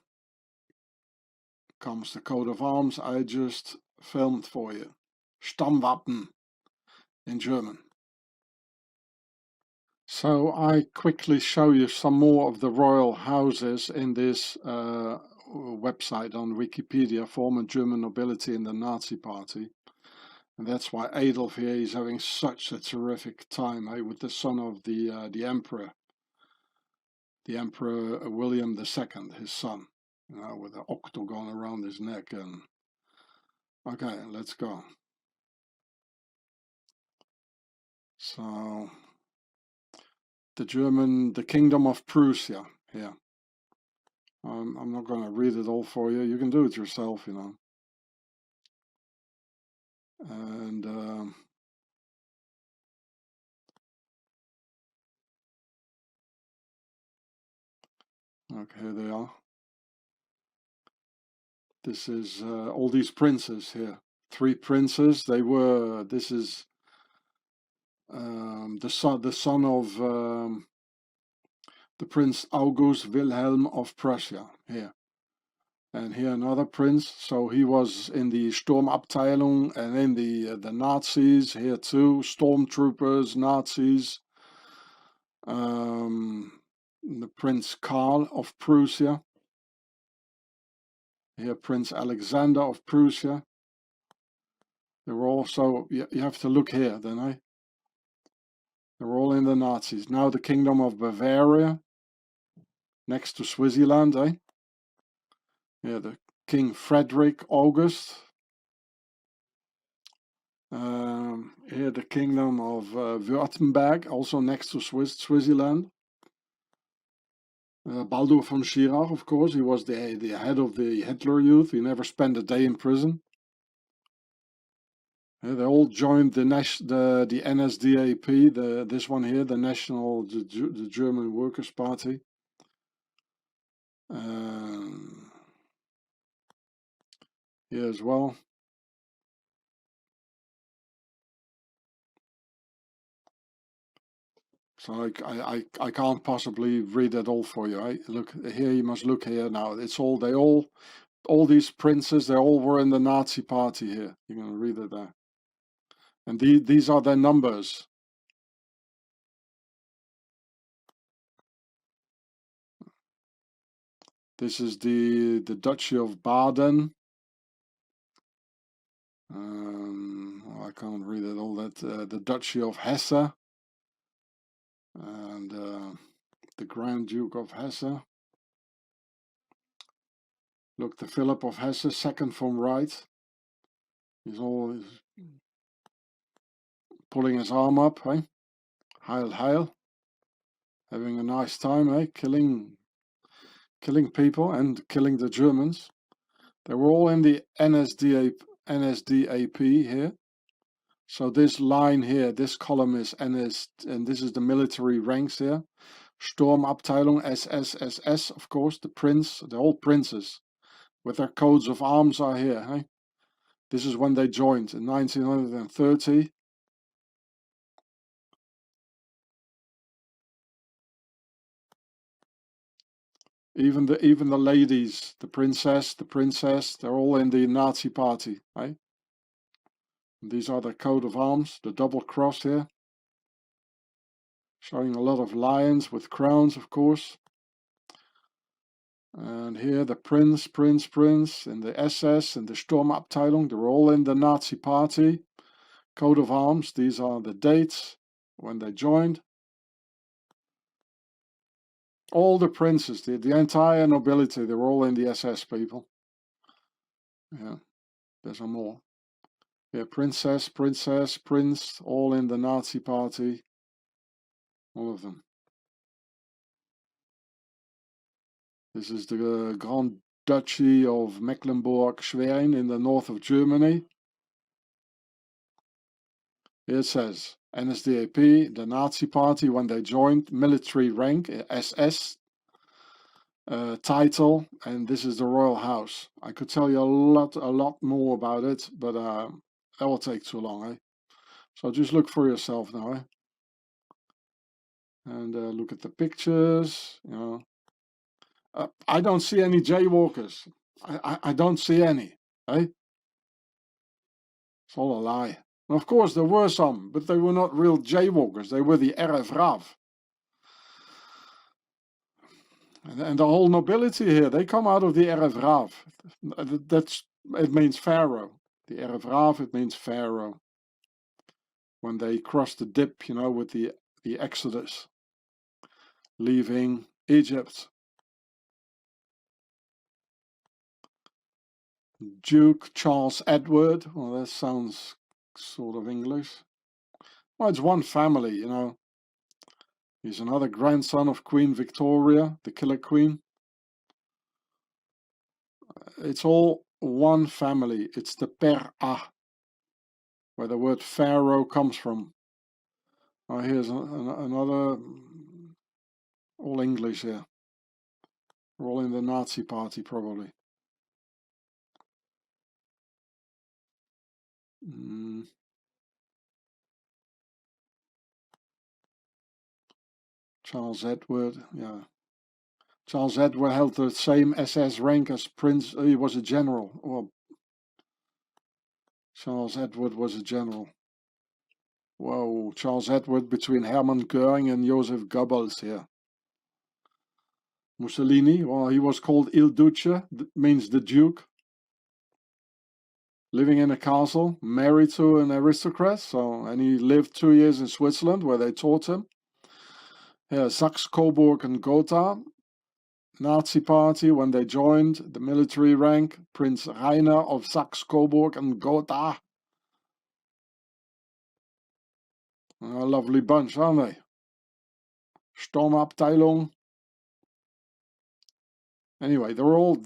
comes the coat of arms I just filmed for you. Stammwappen in German. So I quickly show you some more of the royal houses in this website on Wikipedia, former German nobility in the Nazi party. And that's why Adolf here is having such a terrific time with the son of the emperor. The Emperor William II, his son, with the octagon around his neck. And okay, let's go. So the Kingdom of Prussia here. I'm not going to read it all for you. You can do it yourself, And okay, here they are. This is all these princes here. 3 princes. This is the son of the Prince August Wilhelm of Prussia here. And here another prince. So he was in the Sturmabteilung and in the Nazis here too. Stormtroopers, Nazis. The Prince Karl of Prussia. Here Prince Alexander of Prussia. They were also, you have to look here then, They're all in the Nazis. Now the Kingdom of Bavaria, next to Switzerland, Yeah, the King Frederick August. Here the Kingdom of Württemberg, also next to Switzerland. Baldur von Schirach, of course, he was the head of the Hitler Youth. He never spent a day in prison. They all joined the NSDAP, this one here, the German Workers' Party. Here as well. So I can't possibly read that all for you. Look here, you must look here now. It's all these princes, they all were in the Nazi party here. You're gonna read it there. And these are their numbers. This is the Duchy of Baden. I can't read it all. The Duchy of Hesse. And the Grand Duke of Hesse. Look, the Philip of Hesse, second from right. He's always pulling his arm up, Heil, heil. Having a nice time, killing people and killing the Germans. They were all in the NSDAP here. So this line here, this column is NS, and this is the military ranks here. Sturmabteilung, SS, of course, the old princes with their coats of arms are here. This is when they joined in 1930. Even the ladies, the princess, they're all in the Nazi party. These are the coat of arms, the double cross here. Showing a lot of lions with crowns, of course. And here the prince, and the SS and the Sturmabteilung, they're all in the Nazi party. Coat of arms, these are the dates when they joined. All the princes, the entire nobility, they were all in the SS, people. Yeah, there's some more. Yeah, princess, prince, all in the Nazi party. All of them. This is the Grand Duchy of Mecklenburg-Schwerin in the north of Germany. Here it says, NSDAP, the Nazi party, when they joined, military rank, SS, title, and this is the royal house. I could tell you a lot more about it, but that will take too long, eh? So just look for yourself now, eh? And look at the pictures, you know. I don't see any jaywalkers. I don't see any, eh? It's all a lie. And of course there were some, but they were not real jaywalkers. They were the RF-RAF. And the whole nobility here, they come out of the RF-RAF. It means Pharaoh. The RF-RAF, it means Pharaoh. When they crossed the dip, you know, with the Exodus, leaving Egypt. Duke Charles Edward, well, that sounds sort of English. Well, it's one family, you know. He's another grandson of Queen Victoria, the Killer Queen. It's all one family. It's the Per-A, where the word Pharaoh comes from. Oh, here's another, all English here. We're all in the Nazi party, probably. Charles Edward, yeah. Charles Edward held the same SS rank as Prince. He was a general. Well, Charles Edward was a general. Whoa, Charles Edward between Hermann Göring and Joseph Goebbels here. Mussolini, well, he was called Il Duce, means the Duke. Living in a castle, married to an aristocrat, and he lived 2 years in Switzerland where they taught him. Yeah, Saxe, Coburg and Gotha. Nazi party, when they joined, the military rank, Prince Rainer of Saxe, Coburg and Gotha. A lovely bunch, aren't they? Sturmabteilung. Anyway, they're all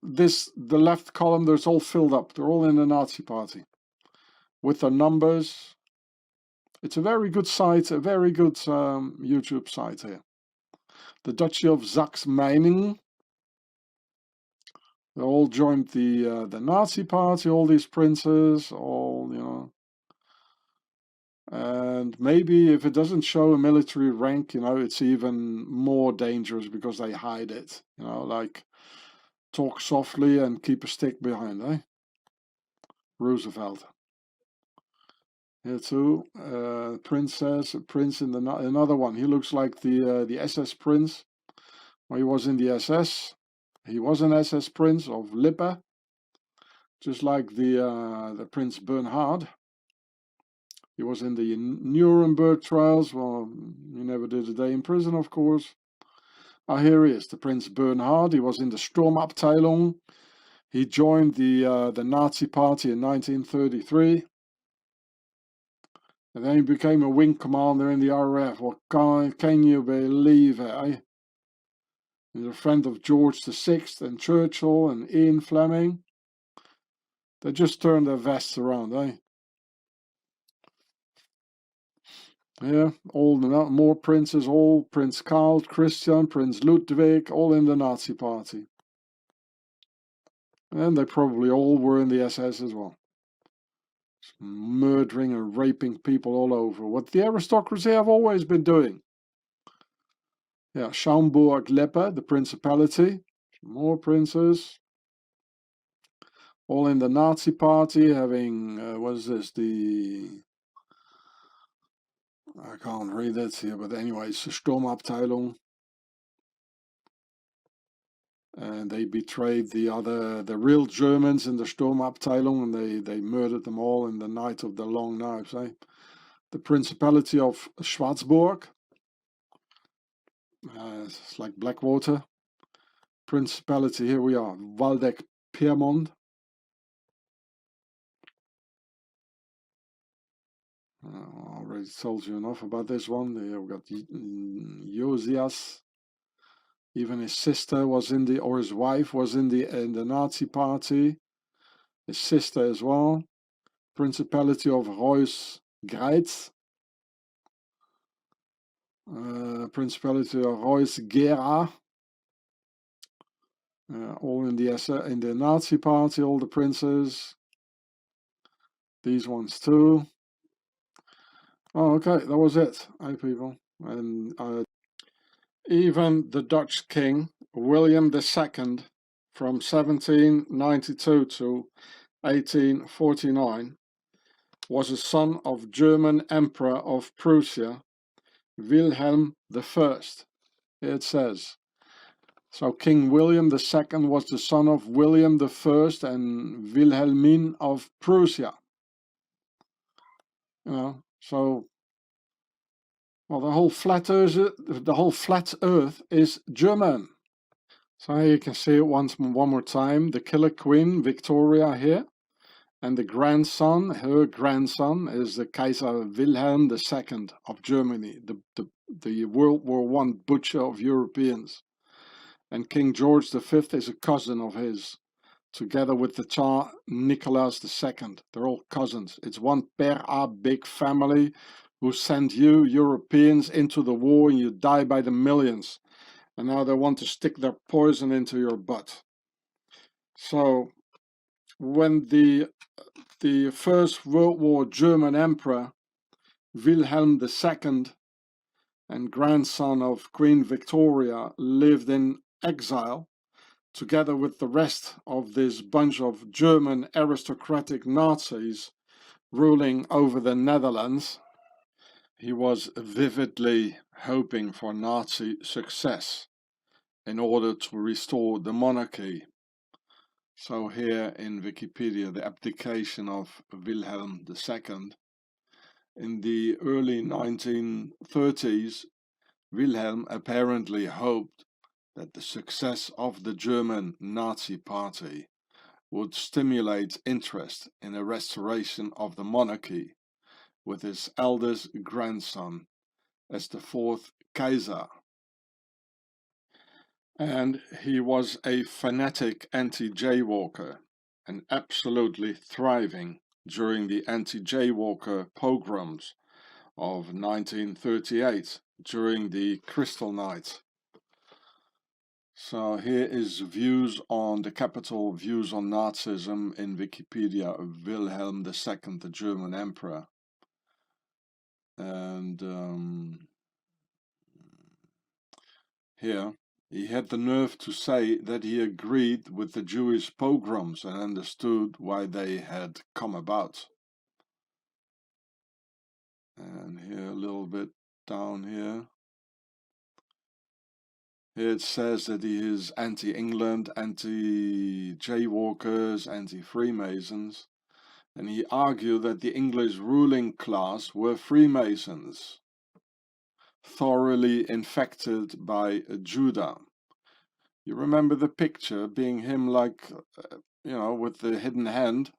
the left column, there's all filled up. They're all in the Nazi party. With the numbers. It's a very good site, a very good YouTube site here. The Duchy of Saxe-Meiningen. They all joined the Nazi party, all these princes, all, you know. And maybe if it doesn't show a military rank, you know, it's even more dangerous because they hide it, you know, like talk softly and keep a stick behind, eh? Roosevelt. Here too, princess, prince in another one. He looks like the SS prince. Well, he was in the SS. He was an SS prince of Lippe, just like the Prince Bernhard. He was in the Nuremberg trials. Well, he never did a day in prison, of course. Here he is, the Prince Bernhard. He was in the Sturmabteilung. He joined the Nazi party in 1933. And then he became a wing commander in the RAF. Well, can you believe it, eh? He's a friend of George VI and Churchill and Ian Fleming. They just turned their vests around, eh? Yeah, all more princes, all Prince Karl, Christian, Prince Ludwig, all in the Nazi party. And they probably all were in the SS as well. Murdering and raping people all over. What the aristocracy have always been doing. Yeah, Schaumburg-Lippe, the principality. More princes. All in the Nazi party, having, what is this, I can't read it here, but anyway, it's the Sturmabteilung. And they betrayed the real Germans in the Sturmabteilung, and they murdered them all in the night of the long knives. Eh? The Principality of Schwarzburg, it's like Blackwater. Principality, here we are, Waldeck-Pyrmont. I already told you enough about this one. Here we got Josias. Even his sister was in the, or his wife was in the Nazi party. His sister as well. Principality of Reuss-Greiz. Principality of Reuss-Gera. All in the Nazi party, all the princes. These ones too. Oh, okay, that was it. Hey, people. And even the Dutch king, William II, from 1792 to 1849, was a son of German Emperor of Prussia, Wilhelm I. Here it says. So King William II was the son of William I and Wilhelmine of Prussia. You know, so well, the whole flat Earth is German. So here you can see it one more time. The killer queen Victoria here, and the grandson, her grandson, is the Kaiser Wilhelm II of Germany, the World War I butcher of Europeans. And King George V is a cousin of his, together with the Tsar Nicholas II. They're all cousins. It's one big family who sent you Europeans into the war and you die by the millions. And now they want to stick their poison into your butt. So when the First World War German Emperor Wilhelm II and grandson of Queen Victoria lived in exile, together with the rest of this bunch of German aristocratic Nazis ruling over the Netherlands, he was vividly hoping for Nazi success in order to restore the monarchy. So here in Wikipedia, the abdication of Wilhelm II. In the early 1930s, Wilhelm apparently hoped that the success of the German Nazi Party would stimulate interest in a restoration of the monarchy, with his eldest grandson as the fourth Kaiser. And he was a fanatic anti-jaywalker and absolutely thriving during the anti-jaywalker pogroms of 1938 during the Crystal Night. So here is views on the capital views on Nazism in Wikipedia of Wilhelm II, the German emperor. And here he had the nerve to say that he agreed with the Jewish pogroms and understood why they had come about. And here a little bit down here. Here it says that he is anti-England, anti-jaywalkers, anti-Freemasons. And he argued that the English ruling class were Freemasons, thoroughly infected by Judah. You remember the picture being him like, you know, with the hidden hand?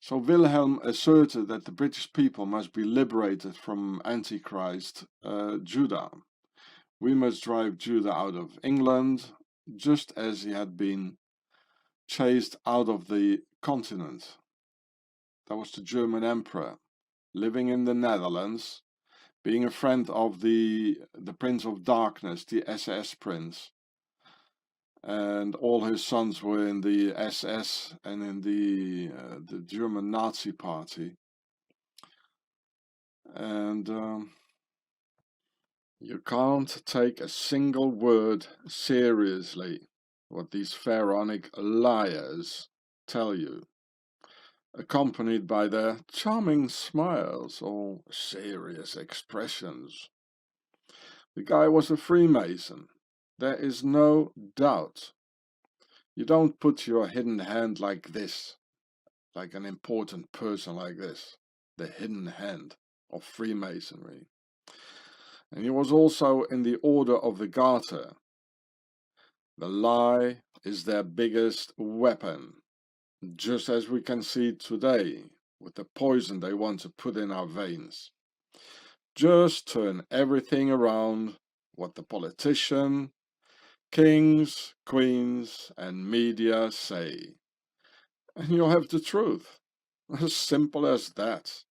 So Wilhelm asserted that the British people must be liberated from Antichrist Judah. We must drive Judah out of England, just as he had been chased out of the continent. That was the German emperor, living in the Netherlands, being a friend of the Prince of Darkness, the SS Prince. And all his sons were in the SS and in the German Nazi Party. And you can't take a single word seriously what these pharaonic liars tell you, accompanied by their charming smiles or serious expressions. The guy was a Freemason. There is no doubt You don't put your hidden hand like this, like an important person like this, the hidden hand of Freemasonry. And he was also in the Order of the Garter. The lie is their biggest weapon, just as we can see today with the poison they want to put in our veins. Just turn everything around what the politician, kings, queens, and media say, and you'll have the truth. As simple as that.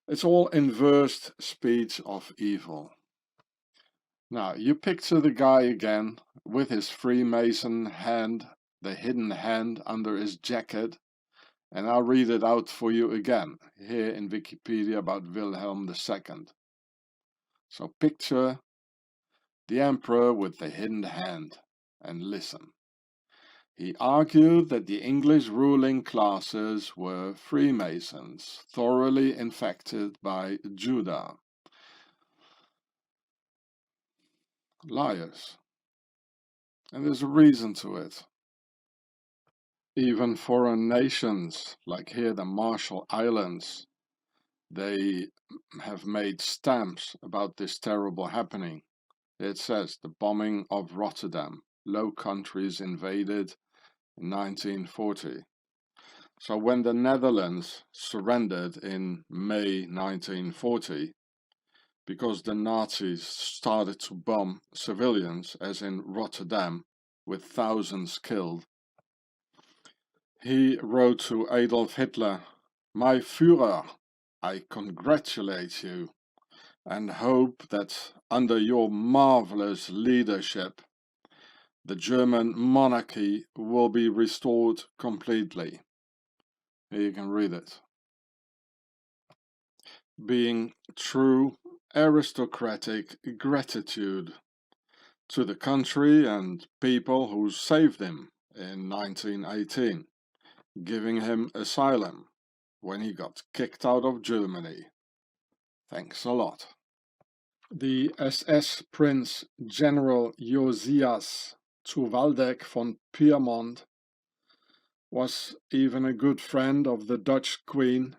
It's all inversed speech of evil. Now, you picture the guy again with his Freemason hand, the hidden hand under his jacket, and I'll read it out for you again here in Wikipedia about Wilhelm II. So picture the emperor with the hidden hand and listen. He argued that the English ruling classes were Freemasons, thoroughly infected by Judah. Liars. And there's a reason to it. Even foreign nations, like here the Marshall Islands, they have made stamps about this terrible happening. It says the bombing of Rotterdam, Low Countries invaded in 1940. So when the Netherlands surrendered in May 1940, because the Nazis started to bomb civilians, as in Rotterdam, with thousands killed, he wrote to Adolf Hitler, "My Führer, I congratulate you and hope that under your marvelous leadership, the German monarchy will be restored completely." Here you can read it. Being true aristocratic gratitude to the country and people who saved him in 1918, giving him asylum when he got kicked out of Germany. Thanks a lot. The SS Prince General Josias zu Waldeck von Pyrmont was even a good friend of the Dutch Queen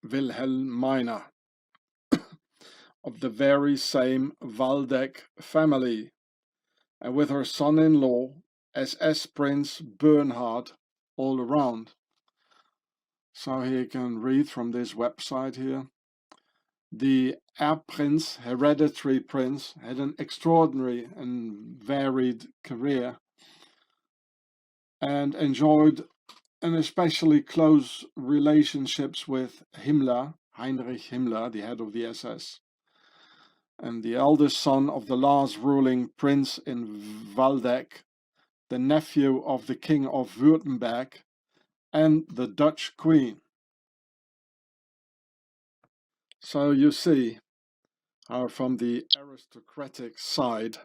Wilhelmina, of the very same Waldeck family, and with her son-in-law, SS Prince Bernhard, all around. So here you can read from this website here. The Erbprinz, hereditary prince, had an extraordinary and varied career and enjoyed an especially close relationships with Himmler, Heinrich Himmler, the head of the SS, and the eldest son of the last ruling prince in Waldeck, the nephew of the King of Württemberg, and the Dutch Queen. So you see how from the aristocratic side,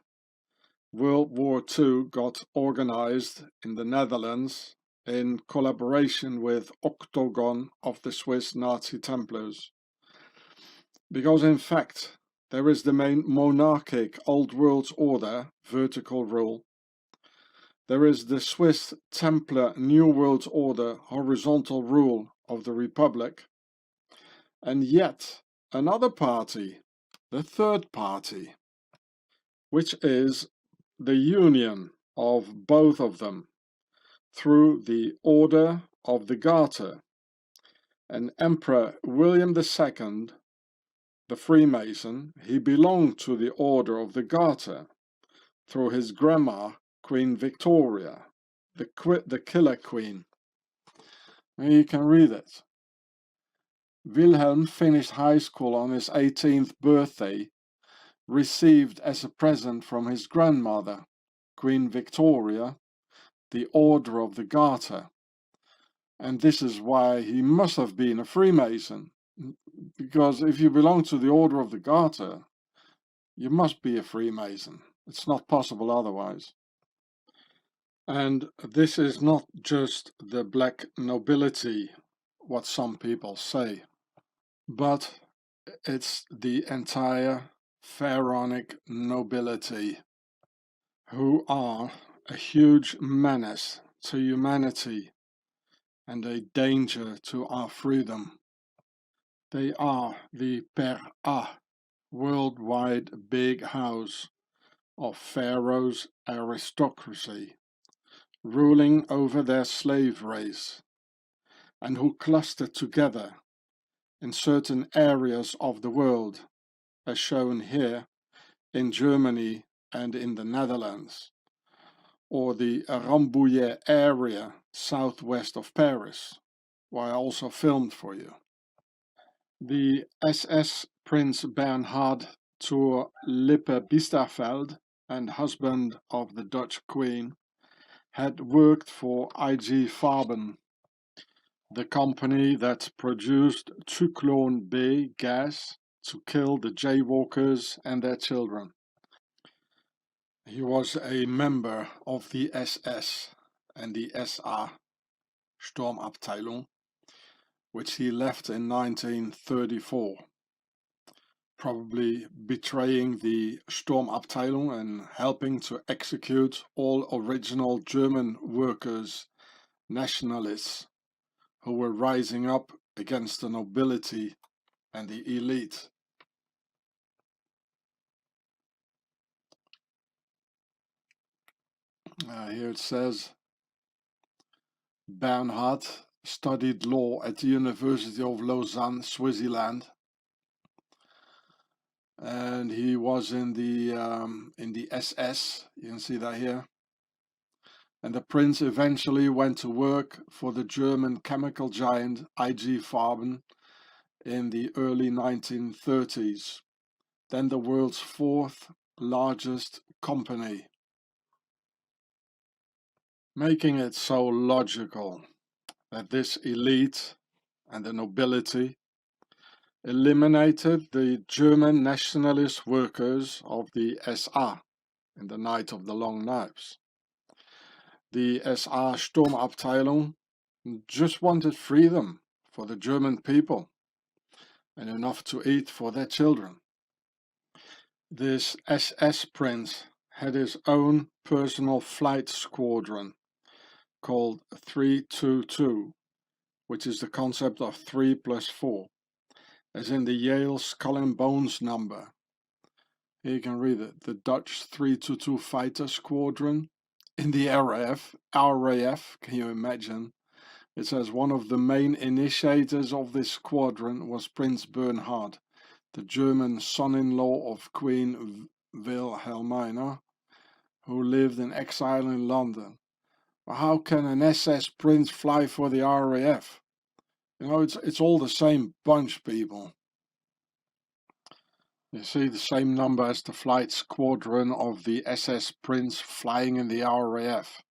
World War II got organized in the Netherlands in collaboration with Octagon of the Swiss Nazi Templars. Because in fact, there is the main monarchic Old World Order, vertical rule. There is the Swiss Templar New World Order, horizontal rule of the Republic. And yet, another party, the third party, which is the union of both of them through the Order of the Garter. And Emperor William II, the Freemason, he belonged to the Order of the Garter through his grandma, Queen Victoria, the Killer Queen. And you can read it. Wilhelm finished high school on his 18th birthday, received as a present from his grandmother, Queen Victoria, the Order of the Garter. And this is why he must have been a Freemason, because if you belong to the Order of the Garter, you must be a Freemason. It's not possible otherwise. And this is not just the black nobility, what some people say, but it's the entire pharaonic nobility, who are a huge menace to humanity and a danger to our freedom. They are the Per A, worldwide big house of Pharaoh's aristocracy, ruling over their slave race, and who cluster together in certain areas of the world, as shown here in Germany and in the Netherlands, or the Rambouillet area southwest of Paris, where I also filmed for you. The SS Prince Bernhard zur Lippe-Biesterfeld and husband of the Dutch Queen had worked for IG Farben, the company that produced Zyklon B gas to kill the jaywalkers and their children. He was a member of the SS and the SA Sturmabteilung, which he left in 1934, probably betraying the Sturmabteilung and helping to execute all original German workers, nationalists, who were rising up against the nobility and the elite. Here it says, Bernhard studied law at the University of Lausanne, Switzerland, and he was in the SS. You can see that here. And the prince eventually went to work for the German chemical giant IG Farben in the early 1930s, then the world's fourth largest company, making it so logical that this elite and the nobility eliminated the German nationalist workers of the SA in the Night of the Long Knives. The SA Sturmabteilung just wanted freedom for the German people and enough to eat for their children. This SS prince had his own personal flight squadron called 322, which is the concept of 3 plus 4, as in the Yale Skull and Bones number. Here you can read it, the Dutch 322 fighter squadron in the RAF, can you imagine? It says one of the main initiators of this squadron was Prince Bernhard, the German son-in-law of Queen Wilhelmina, who lived in exile in London. Well, how can an SS prince fly for the RAF? You know, it's all the same bunch, people. You see the same number as the flight squadron of the SS Prince flying in the RAF.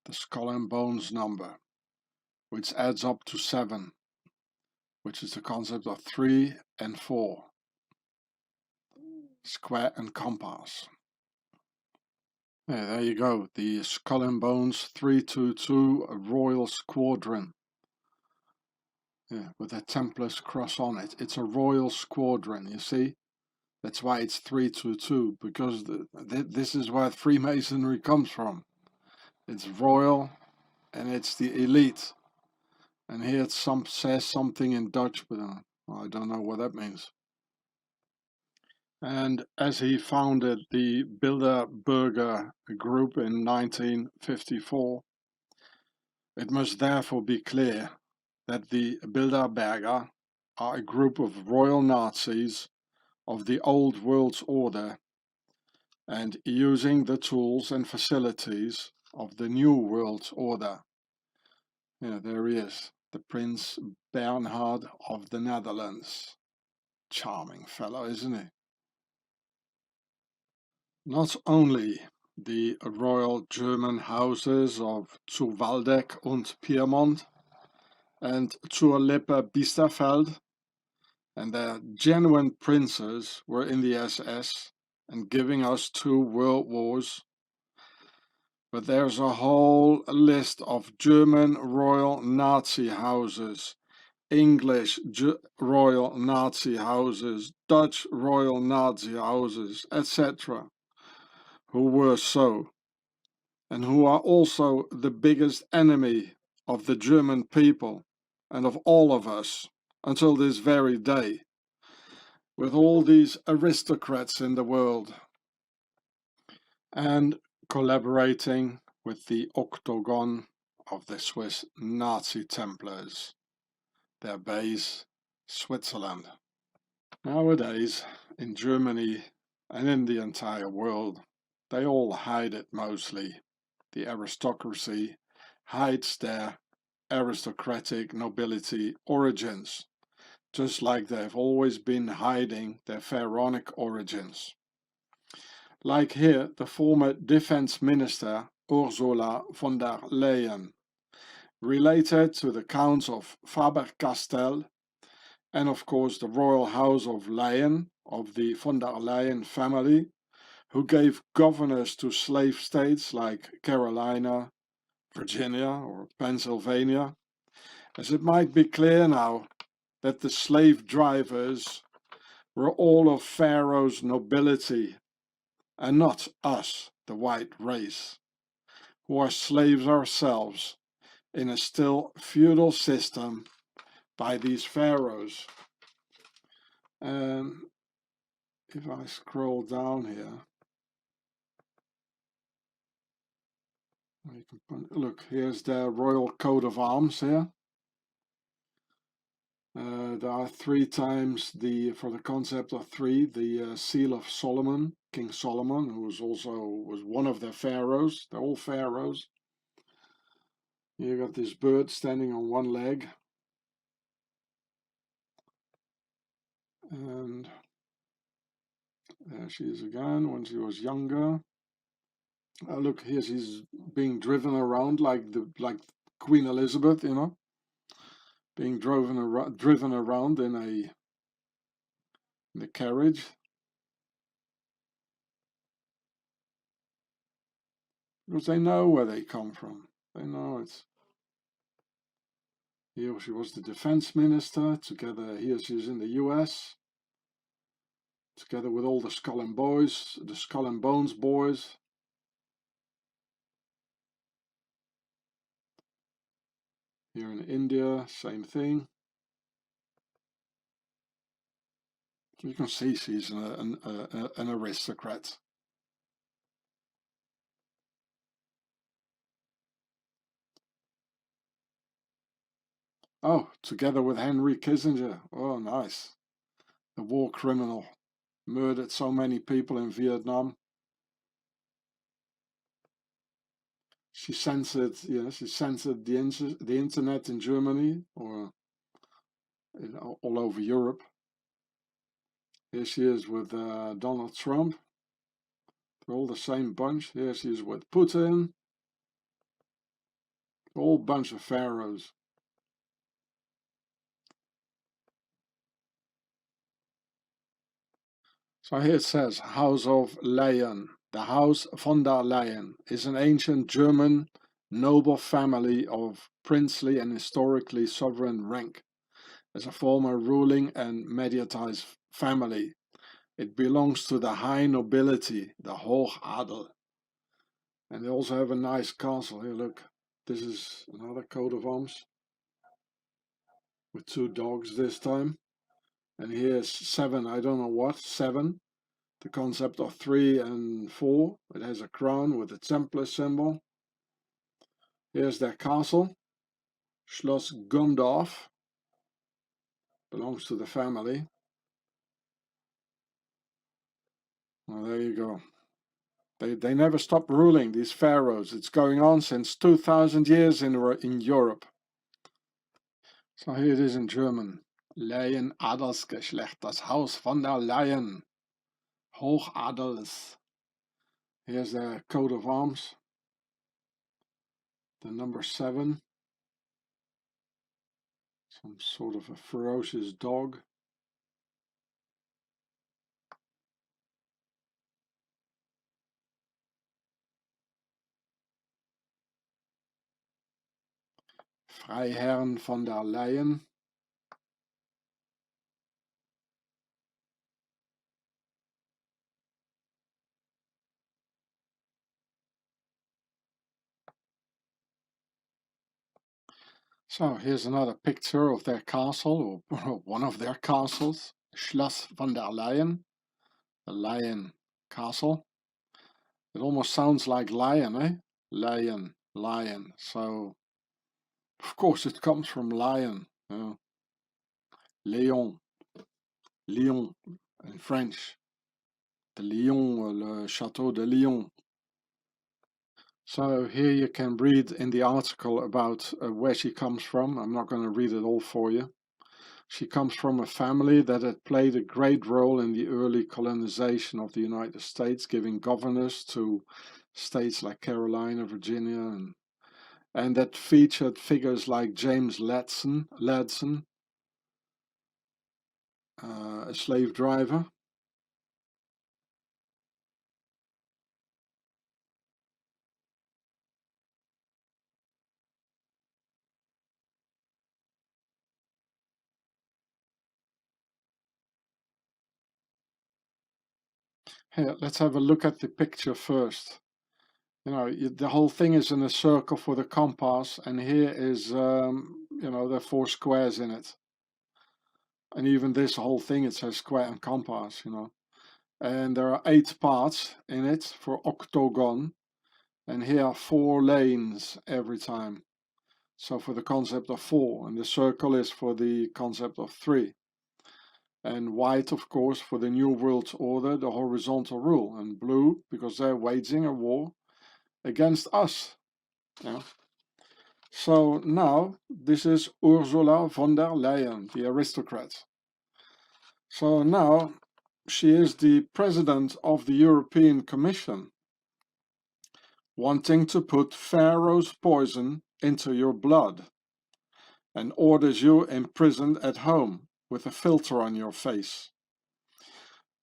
The Skull and Bones number, which adds up to 7, which is the concept of 3 and 4. Square and compass. Yeah, there you go, the Skull and Bones 322 Royal Squadron. Yeah, with a Templar's cross on it. It's a royal squadron, you see? That's why it's 322, because this is where Freemasonry comes from. It's royal and it's the elite. And here it says something in Dutch, but I don't know what that means. And as he founded the Bilderberger group in 1954, it must therefore be clear that the Bilderberger are a group of royal Nazis of the old world's order and using the tools and facilities of the new world order. Yeah, there he is, the Prince Bernhard of the Netherlands. Charming fellow, isn't he? Not only the royal German houses of zu Waldeck und Piemont and zur Lippe-Biesterfeld and their genuine princes were in the SS and giving us 2 world wars, but there's a whole list of German royal Nazi houses, English royal Nazi houses, Dutch royal Nazi houses, etc., who were so and who are also the biggest enemy of the German people and of all of us until this very day, with all these aristocrats in the world, and collaborating with the Octagon of the Swiss Nazi Templars, their base Switzerland. Nowadays, in Germany and in the entire world, they all hide it mostly. The aristocracy hides their aristocratic nobility origins, just like they've always been hiding their pharaonic origins. Like here, the former defense minister Ursula von der Leyen, related to the counts of Faber-Castell, and of course the royal house of Leyen, of the von der Leyen family, who gave governors to slave states like Carolina, Virginia or Pennsylvania, as it might be clear now that the slave drivers were all of Pharaoh's nobility and not us, the white race, who are slaves ourselves in a still feudal system by these pharaohs. And if I scroll down here, you can look, here's their royal coat of arms here. There are 3 times for the concept of 3, the seal of Solomon, King Solomon, who was one of their pharaohs. They're all pharaohs. You got this bird standing on one leg, and there she is again when she was younger. Look, here she's being driven around like Queen Elizabeth, you know, being driven around in the carriage. Because they know where they come from. They know it. Here she was the defense minister. Together, here she's in the US. Together with all the Skull and Bones boys. Here in India, same thing. You can see she's an aristocrat. Oh, together with Henry Kissinger. Oh, nice. The war criminal. Murdered so many people in Vietnam. She censored the internet in Germany or all over Europe. Here she is with Donald Trump. They're all the same bunch. Here she is with Putin. All bunch of pharaohs. So here it says, House of Leyen. The House von der Leyen is an ancient German noble family of princely and historically sovereign rank. As a former ruling and mediatized family, it belongs to the high nobility, the Hochadel. And they also have a nice castle. Here, look, this is another coat of arms with 2 dogs this time. And here's 7, I don't know what, 7. The concept of 3 and 4. It has a crown with a Templar symbol. Here's their castle, Schloss Gondorf. Belongs to the family. Well, there you go. They never stop ruling, these pharaohs. It's going on since 2000 years in Europe. So here it is in German. Leyen Adelsgeschlecht, das Haus von der Leyen. Hochadels. Here's their coat of arms. The number 7. Some sort of a ferocious dog. Freiherren von der Leyen. So here's another picture of their castle, or one of their castles, Schloss von der Leyen, the Lion Castle. It almost sounds like lion, eh? Lion, lion. So, of course, it comes from lion. Léon, Lyon in French. The Lyon, le Château de Lyon. So here you can read in the article about where she comes from. I'm not going to read it all for you. She comes from a family that had played a great role in the early colonization of the United States, giving governors to states like Carolina, Virginia, and that featured figures like James Ladson, a slave driver. Here, let's have a look at the picture first. You know, the whole thing is in a circle for the compass, and here is, you know, there are 4 squares in it. And even this whole thing, it says square and compass, you know. And there are 8 parts in it for octagon, and here are 4 lanes every time. So for the concept of 4, and the circle is for the concept of 3. And white, of course, for the New World Order, the horizontal rule, and blue because they're waging a war against us. Yeah. So now this is Ursula von der Leyen, the aristocrat. So now she is the president of the European Commission, wanting to put Pharaoh's poison into your blood, and orders you imprisoned at home with a filter on your face.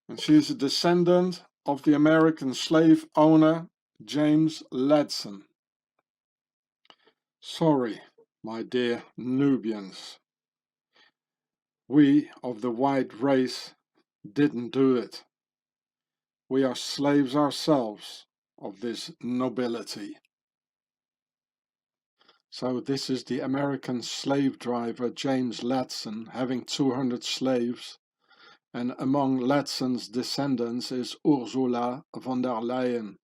And she is a descendant of the American slave owner James Ladson. Sorry, my dear Nubians. We of the white race didn't do it. We are slaves ourselves of this nobility. So this is the American slave driver James Ladson having 200 slaves, and among Ladson's descendants is Ursula von der Leyen,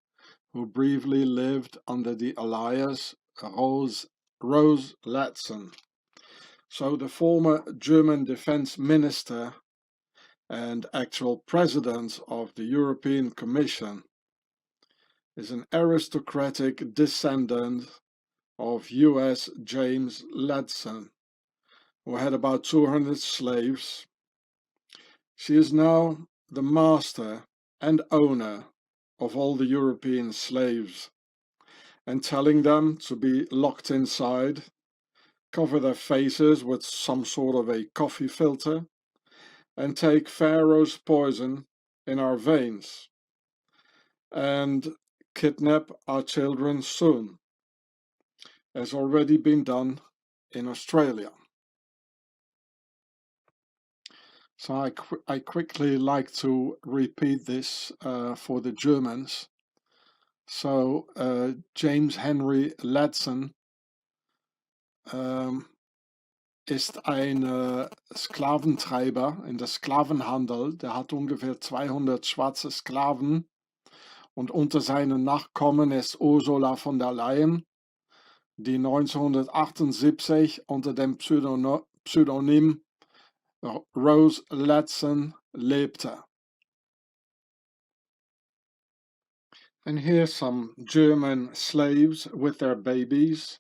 who briefly lived under the alias Rose Ladson. So the former German defense minister and actual president of the European Commission is an aristocratic descendant of U.S. James Ladson, who had about 200 slaves. She is now the master and owner of all the European slaves, and telling them to be locked inside, cover their faces with some sort of a coffee filter, and take Pharaoh's poison in our veins, and kidnap our children soon, as already been done in Australia. So I quickly like to repeat this for the Germans. So James Henry Ladson ist ein Sklaventreiber in der Sklavenhandel. Der hat ungefähr 200 schwarze Sklaven, und unter seinen Nachkommen ist Ursula von der Leyen, die 1978 unter dem Pseudonym Rose Ladson lebte. And here's some German slaves with their babies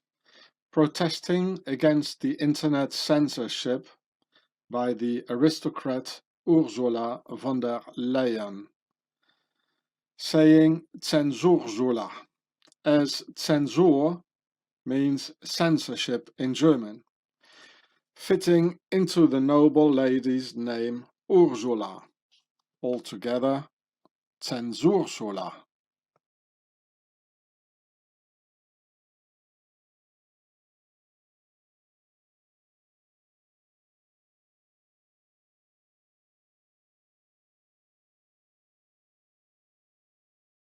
protesting against the internet censorship by the aristocrat Ursula von der Leyen, saying Zensursula, as censur means censorship in German, fitting into the noble lady's name Ursula. Altogether, Zensursula.